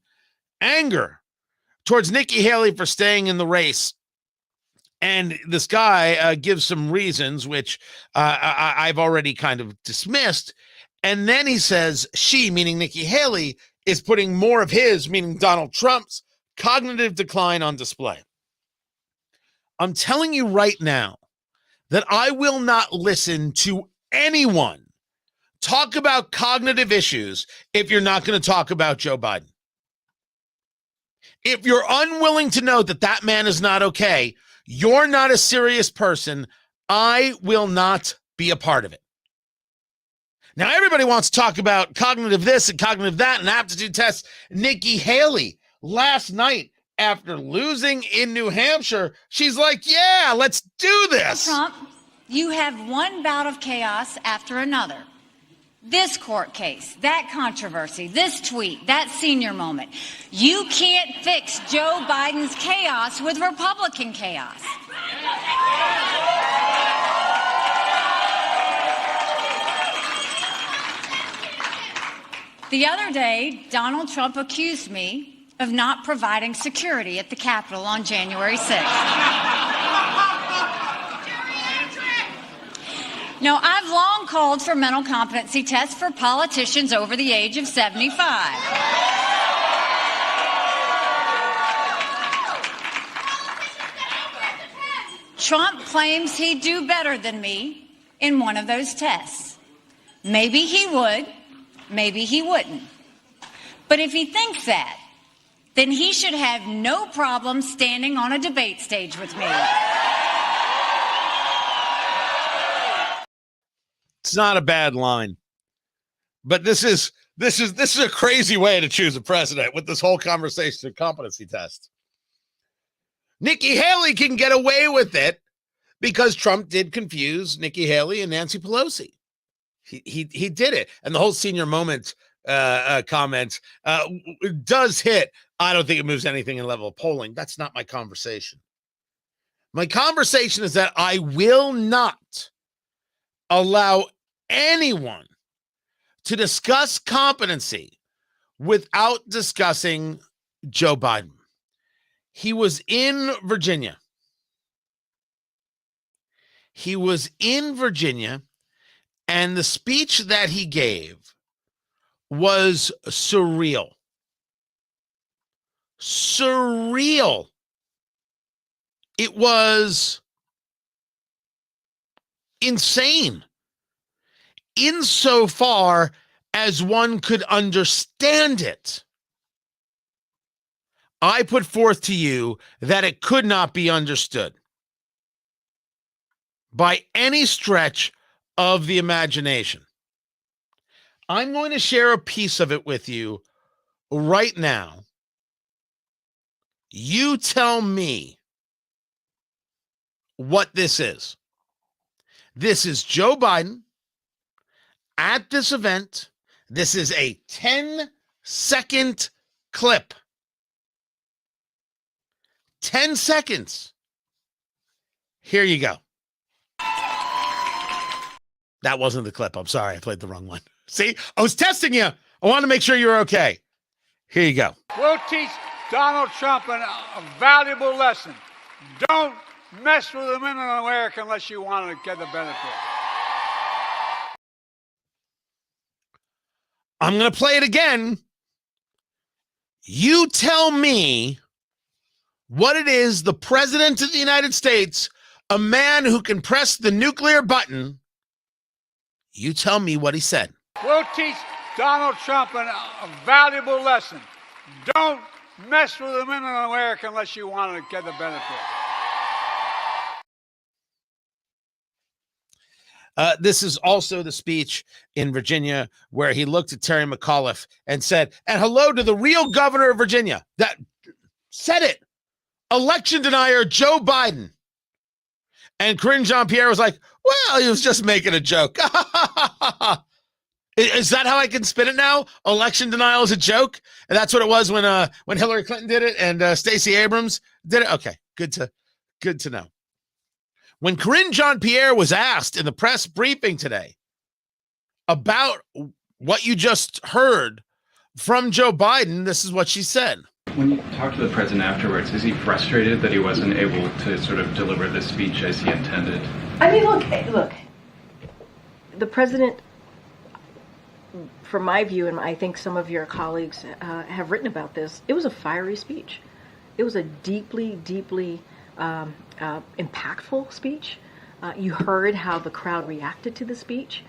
Anger towards Nikki Haley for staying in the race. And this guy gives some reasons, which I've already kind of dismissed. And then he says she, meaning Nikki Haley, is putting more of his, meaning Donald Trump's, cognitive decline on display. I'm telling you right now that I will not listen to anyone talk about cognitive issues if you're not going to talk about Joe Biden. If you're unwilling to know that that man is not okay, you're not a serious person. I will not be a part of it. Now, everybody wants to talk about cognitive this and cognitive that and aptitude tests. Nikki Haley, last night, after losing in New Hampshire, she's like, yeah, let's do this. Trump, you have one bout of chaos after another. This court case, that controversy, this tweet, that senior moment. You can't fix Joe Biden's chaos with Republican chaos. The other day, Donald Trump accused me of not providing security at the Capitol on January 6th. No, I've long called for mental competency tests for politicians over the age of 75. Trump claims he'd do better than me in one of those tests. Maybe he would, maybe he wouldn't. But if he thinks that, then he should have no problem standing on a debate stage with me. It's not a bad line. But this is a crazy way to choose a president with this whole conversation of competency test. Nikki Haley can get away with it because Trump did confuse Nikki Haley and Nancy Pelosi. He did it. And the whole senior moment comment does hit. I don't think it moves anything in level of polling. That's not my conversation. My conversation is that I will not allow anyone to discuss competency without discussing Joe Biden. He was in Virginia. And the speech that he gave was surreal. Surreal. It was insane insofar as one could understand it. I put forth to you that it could not be understood by any stretch of the imagination. I'm going to share a piece of it with you right now. You tell me what this is. This is Joe Biden at this event. This is a 10-second clip. 10 seconds. Here you go. That wasn't the clip. I'm sorry. I played the wrong one. See, I was testing you. I wanted to make sure you were okay. Here you go. We'll teach Donald Trump a valuable lesson. Don't mess with the women in America unless you want to get the benefit. I'm going to play it again. You tell me what it is the president of the United States, a man who can press the nuclear button, you tell me what he said. We'll teach Donald Trump a valuable lesson. Don't mess with the women in America unless you want to get the benefit. This is also the speech in Virginia where he looked at Terry McAuliffe and said, and hello to the real governor of Virginia. That said it. Election denier Joe Biden. And Karine Jean-Pierre was like, well, he was just making a joke. Is that how I can spin it now? Election denial is a joke? And that's what it was when Hillary Clinton did it and Stacey Abrams did it? Okay, good to know. When Karine Jean-Pierre was asked in the press briefing today about what you just heard from Joe Biden, this is what she said. When you talk to the president afterwards, is he frustrated that he wasn't able to sort of deliver the speech as he intended? I mean, look, the president, from my view, and I think some of your colleagues have written about this, it was a fiery speech. It was a deeply, deeply impactful speech. You heard how the crowd reacted to the speech.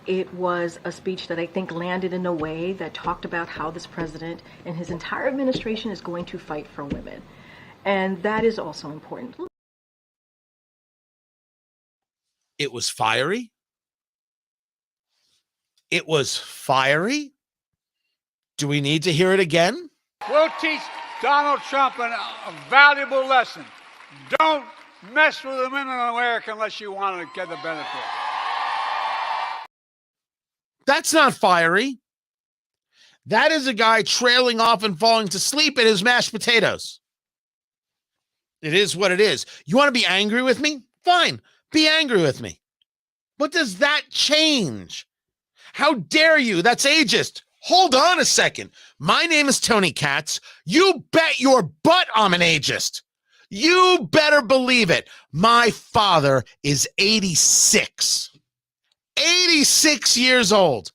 It was a speech that I think landed in a way that talked about how this president and his entire administration is going to fight for women. And that is also important. It was fiery. It was fiery. Do we need to hear it again? We'll teach Donald Trump a valuable lesson. Don't mess with the women in America unless you want to get the benefit. That's not fiery. That is a guy trailing off and falling to sleep in his mashed potatoes. It is what it is. You want to be angry with me? Fine. Be angry with me. What does that change? How dare you? That's ageist. Hold on a second. My name is Tony Katz. You bet your butt I'm an ageist. You better believe it. My father is 86. 86 years old.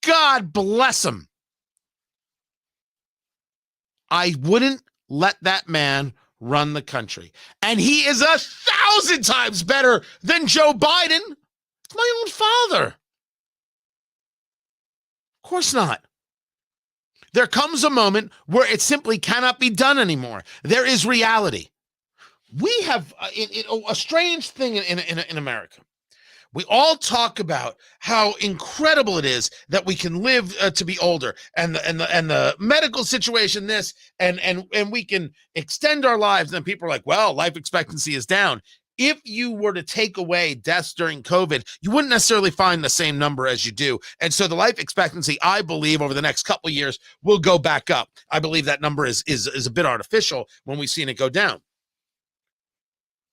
God bless him. I wouldn't let that man run the country. And he is 1,000 times better than Joe Biden. It's my own father. Of course not. There comes a moment where it simply cannot be done anymore. There is reality. We have a strange thing in America. We all talk about how incredible it is that we can live to be older, and the medical situation this, and we can extend our lives. And people are like, well, life expectancy is down. If you were to take away deaths during COVID, you wouldn't necessarily find the same number as you do. And so the life expectancy, I believe, over the next couple of years will go back up. I believe that number is a bit artificial when we've seen it go down.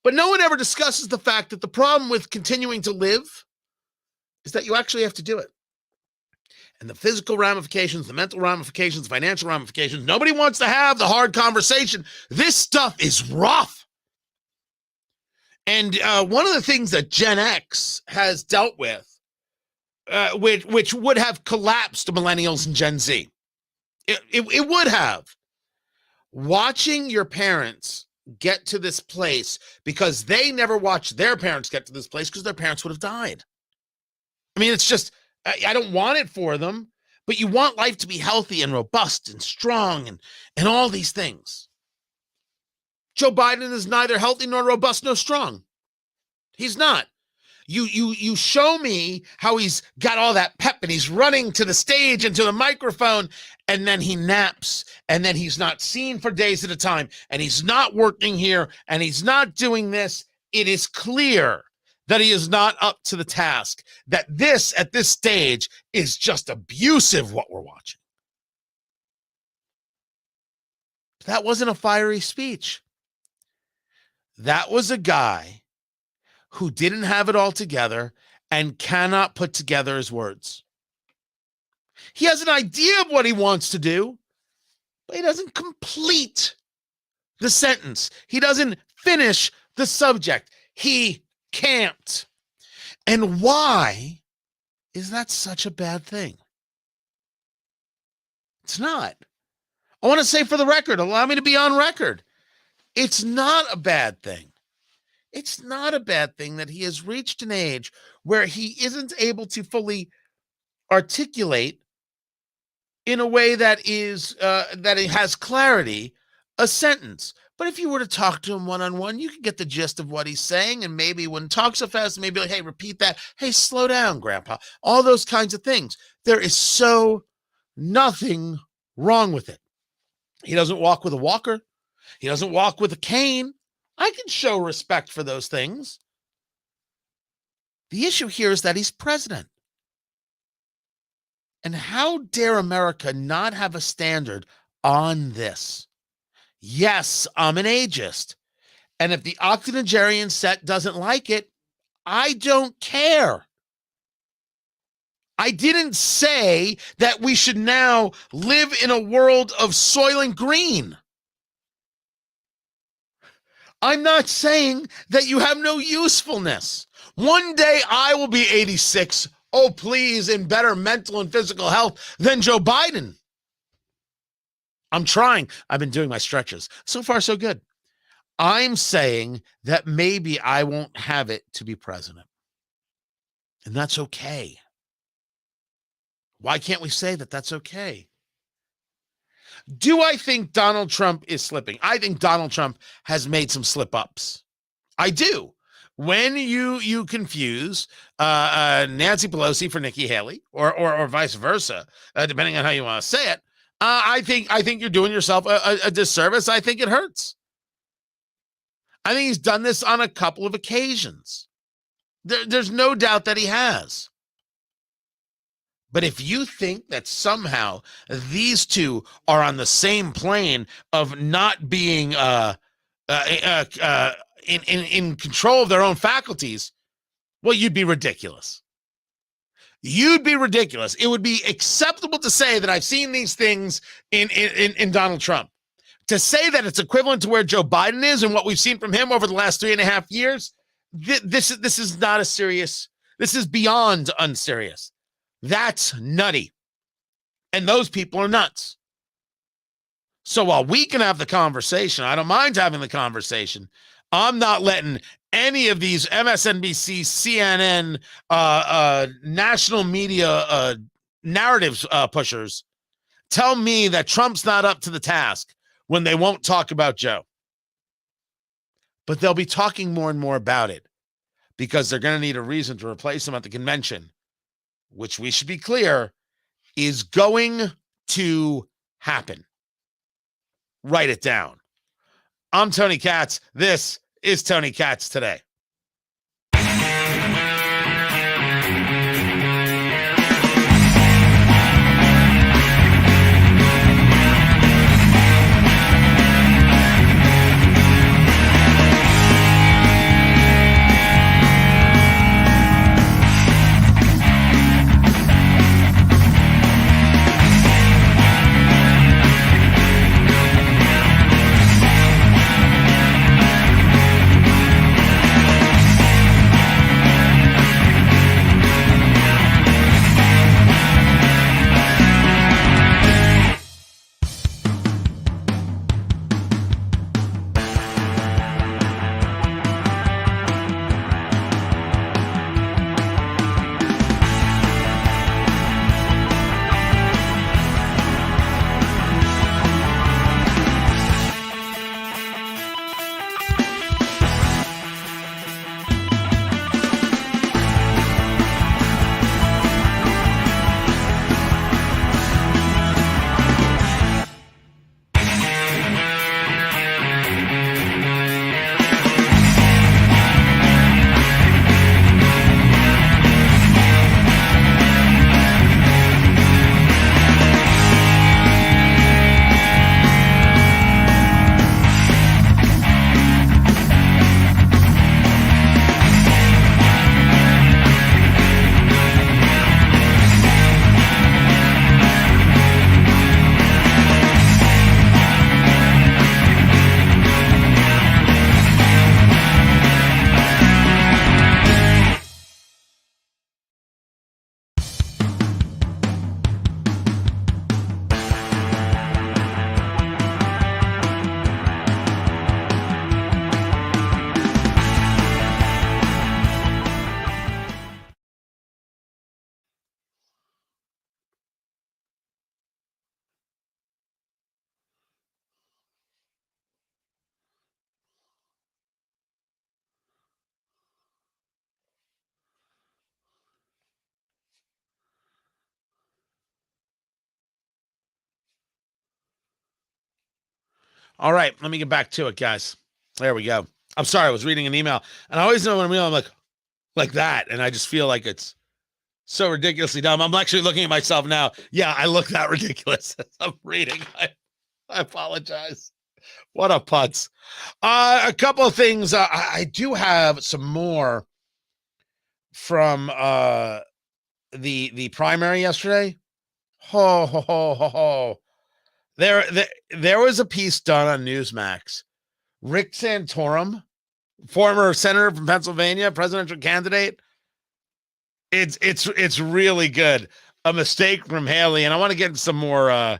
But no one ever discusses the fact that the problem with continuing to live is that you actually have to do it. And the physical ramifications, the mental ramifications, the financial ramifications, nobody wants to have the hard conversation. This stuff is rough. And one of the things that Gen X has dealt with, which would have collapsed millennials and Gen Z, it would have. Watching your parents get to this place because they never watched their parents get to this place because their parents would have died. I mean, it's just, I don't want it for them, but you want life to be healthy and robust and strong and all these things. Joe Biden is neither healthy nor robust nor strong. He's not. You show me how he's got all that pep and he's running to the stage and to the microphone, and then he naps, and then he's not seen for days at a time, and he's not working here, and he's not doing this. It is clear that he is not up to the task, that this, at this stage, is just abusive, what we're watching. That wasn't a fiery speech. That was a guy who didn't have it all together and cannot put together his words. He has an idea of what he wants to do, but he doesn't complete the sentence. He doesn't finish the subject. He can't. And why is that such a bad thing? It's not. I want to say for the record, allow me to be on record. It's not a bad thing. It's not a bad thing that he has reached an age where he isn't able to fully articulate in a way that is that it has clarity a sentence. But if you were to talk to him one-on-one, you can get the gist of what he's saying, and maybe when talk so fast, maybe like, hey, repeat that. Hey, slow down, Grandpa. All those kinds of things. There is so nothing wrong with it. He doesn't walk with a walker. He doesn't walk with a cane. I can show respect for those things. The issue here is that he's president. And how dare America not have a standard on this? Yes, I'm an ageist. And if the octogenarian set doesn't like it, I don't care. I didn't say that we should now live in a world of Soylent Green. I'm not saying that you have no usefulness. One day I will be 86, oh please, in better mental and physical health than Joe Biden. I'm trying. I've been doing my stretches. So far, so good. I'm saying that maybe I won't have it to be president. And that's okay. Why can't we say that that's okay? Do I think Donald Trump is slipping? I think Donald Trump has made some slip-ups. I do. When you confuse Nancy Pelosi for Nikki Haley, or vice versa, depending on how you want to say it, I think you're doing yourself a disservice. I think it hurts. I think he's done this on a couple of occasions. There's no doubt that he has. But if you think that somehow these two are on the same plane of not being in control of their own faculties, well, you'd be ridiculous. You'd be ridiculous. It would be acceptable to say that I've seen these things in Donald Trump. To say that it's equivalent to where Joe Biden is and what we've seen from him over the last 3.5 years, this is not a serious This is beyond unserious. That's nutty. And those people are nuts. So while we can have the conversation, I don't mind having the conversation. I'm not letting any of these MSNBC, CNN, national media narratives pushers tell me that Trump's not up to the task when they won't talk about Joe. But they'll be talking more and more about it because they're going to need a reason to replace him at the convention, which we should be clear is going to happen. Write it down. I'm Tony Katz. This is Tony Katz Today. All right, let me get back to it, guys. There we go. I'm sorry, I was reading an email, and I always know when I'm like that, and I just feel like it's so ridiculously dumb. I'm actually looking at myself now. Yeah, I look that ridiculous as I'm reading. I apologize. What a putz. A couple of things. I do have some more from the primary yesterday. Ho, ho, ho, ho, ho. There was a piece done on Newsmax. Rick Santorum, former senator from Pennsylvania, presidential candidate. It's really good. A mistake from Haley, and I want to get into some more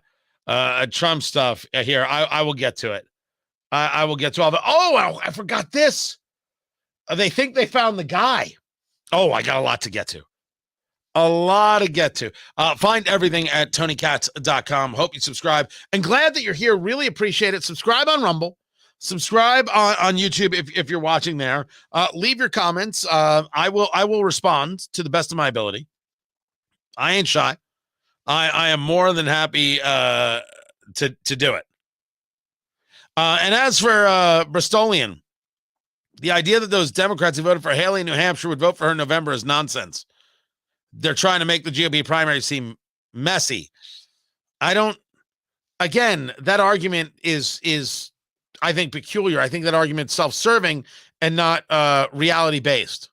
Trump stuff here. I will get to it. I will get to all the. Oh, I forgot this. They think they found the guy. Oh, I got a lot to get to. A lot to get to. Find everything at TonyKatz.com. Hope you subscribe. And glad that you're here. Really appreciate it. Subscribe on Rumble. Subscribe on YouTube if you're watching there. Leave your comments. I will respond to the best of my ability. I ain't shy. I am more than happy to do it. And as for Bristolian, the idea that those Democrats who voted for Haley in New Hampshire would vote for her in November is nonsense. They're trying to make the GOP primary seem messy. Again, that argument is I think peculiar. I think that argument's self-serving and not reality-based.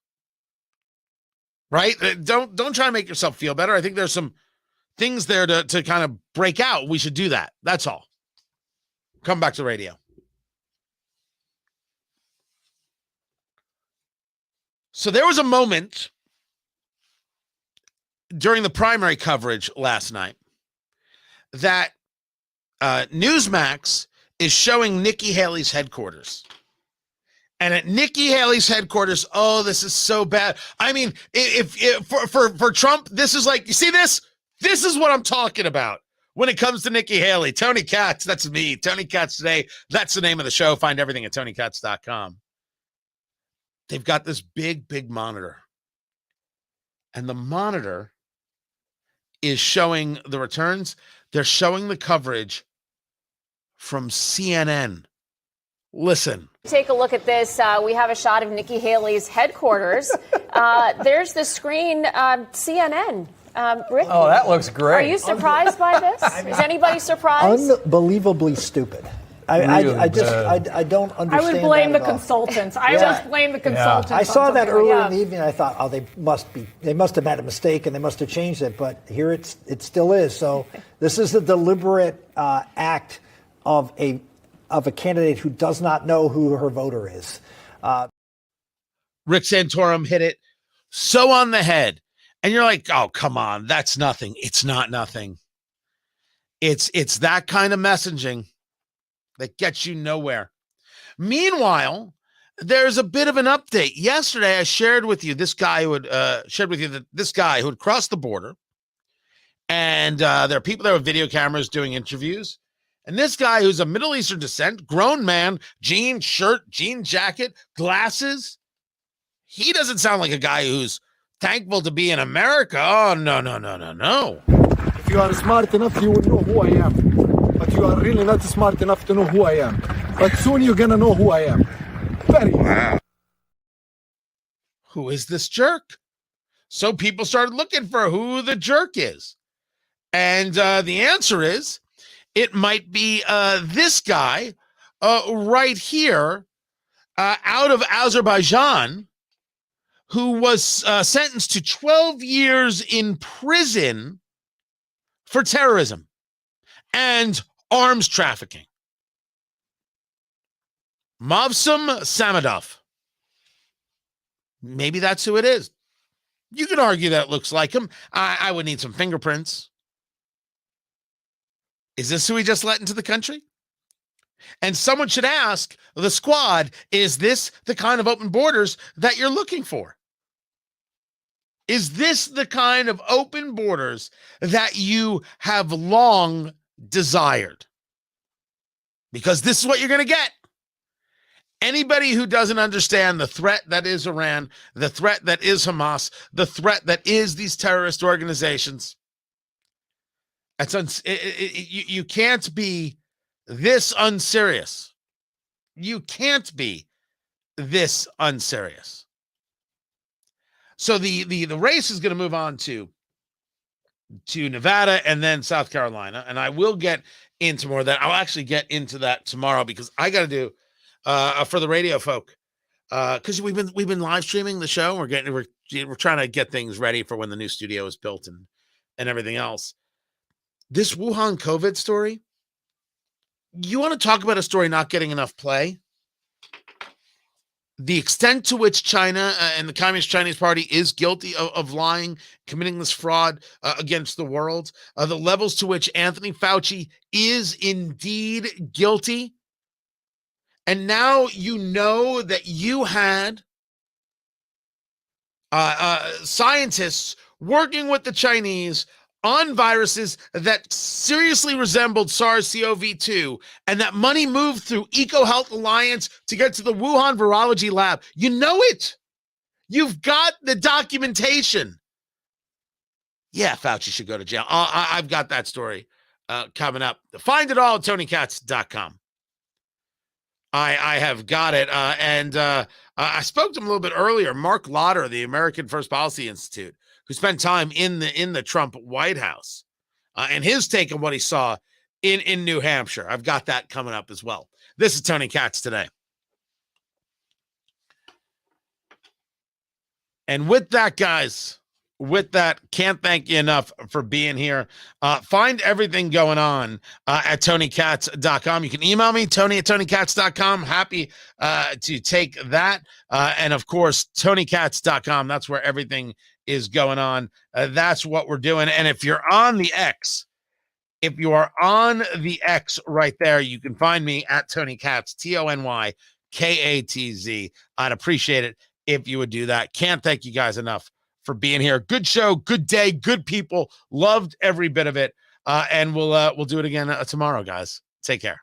Right? Don't try to make yourself feel better. I think there's some things there to kind of break out. We should do that. That's all. Come back to radio. So there was a moment during the primary coverage last night that Newsmax is showing Nikki Haley's headquarters. And at Nikki Haley's headquarters, oh, this is so bad. I mean, if for Trump, this is like, you see this? This is what I'm talking about when it comes to Nikki Haley. Tony Katz, that's me. Tony Katz Today. That's the name of the show. Find everything at TonyKatz.com. They've got this big, big monitor. And the monitor is showing the returns. They're showing the coverage from CNN. Listen. Take a look at this. We have a shot of Nikki Haley's headquarters. There's the screen, CNN. Rick, oh, that looks great. Are you surprised by this? Is anybody surprised? Unbelievably stupid. I don't understand. I would blame the consultants. I just blame the consultants. I saw that earlier in the evening. I thought, oh, they must have had a mistake and they must have changed it. But here it still is. So this is a deliberate act of a candidate who does not know who her voter is. Rick Santorum hit it so on the head. And you're like, oh, come on. That's nothing. It's not nothing. It's that kind of messaging that gets you nowhere. Meanwhile, there's a bit of an update. Yesterday, I shared with you this guy who had crossed the border. And there are people there with video cameras doing interviews. And this guy who's of Middle Eastern descent, grown man, jean shirt, jean jacket, glasses. He doesn't sound like a guy who's thankful to be in America. Oh, no. If you are smart enough, you will know who I am. But you are really not smart enough to know who I am. But soon you're going to know who I am. Wow. Who is this jerk? So people started looking for who the jerk is. And the answer is, it might be this guy right here out of Azerbaijan who was sentenced to 12 years in prison for terrorism and arms trafficking. Mavsum Samadov. Maybe that's who it is. You can argue that it looks like him. I would need some fingerprints. Is this who we just let into the country? And someone should ask the squad, is this the kind of open borders that you're looking for? Is this the kind of open borders that you have long desired? Because this is what you're going to get. Anybody who doesn't understand the threat that is Iran, the threat that is Hamas, the threat that is these terrorist organizations, you can't be this unserious. You can't be this unserious. So the race is going to move on to Nevada and then South Carolina, and I will get into more of that. I'll actually get into that tomorrow because I got to do for the radio folk because we've been live streaming the show. We're trying to get things ready for when the new studio is built and everything else. This Wuhan COVID story, you want to talk about a story not getting enough play? The extent to which China and the Communist Chinese Party is guilty of lying, committing this fraud against the world, the levels to which Anthony Fauci is indeed guilty. And now you know that you had scientists working with the Chinese on viruses that seriously resembled SARS-CoV-2, and that money moved through EcoHealth Alliance to get to the Wuhan Virology Lab. You know it. You've got the documentation. Yeah, Fauci should go to jail. I've got that story coming up. Find it all at TonyKatz.com. I have got it. And I spoke to him a little bit earlier. Mark Lauder, the American First Policy Institute, who spent time in the Trump White House, and his take on what he saw in New Hampshire. I've got that coming up as well. This is Tony Katz Today. And with that, guys, can't thank you enough for being here. Find everything going on at TonyKatz.com. You can email me, Tony@TonyKatz.com. Happy to take that. And of course, TonyKatz.com. That's where everything is going on. That's what we're doing. And if you're on the X, if you are on the X right there, you can find me at Tony Katz, TonyKatz. I'd appreciate it if you would do that. Can't thank you guys enough for being here. Good show, good day, good people. Loved every bit of it. And we'll do it again tomorrow, guys. Take care.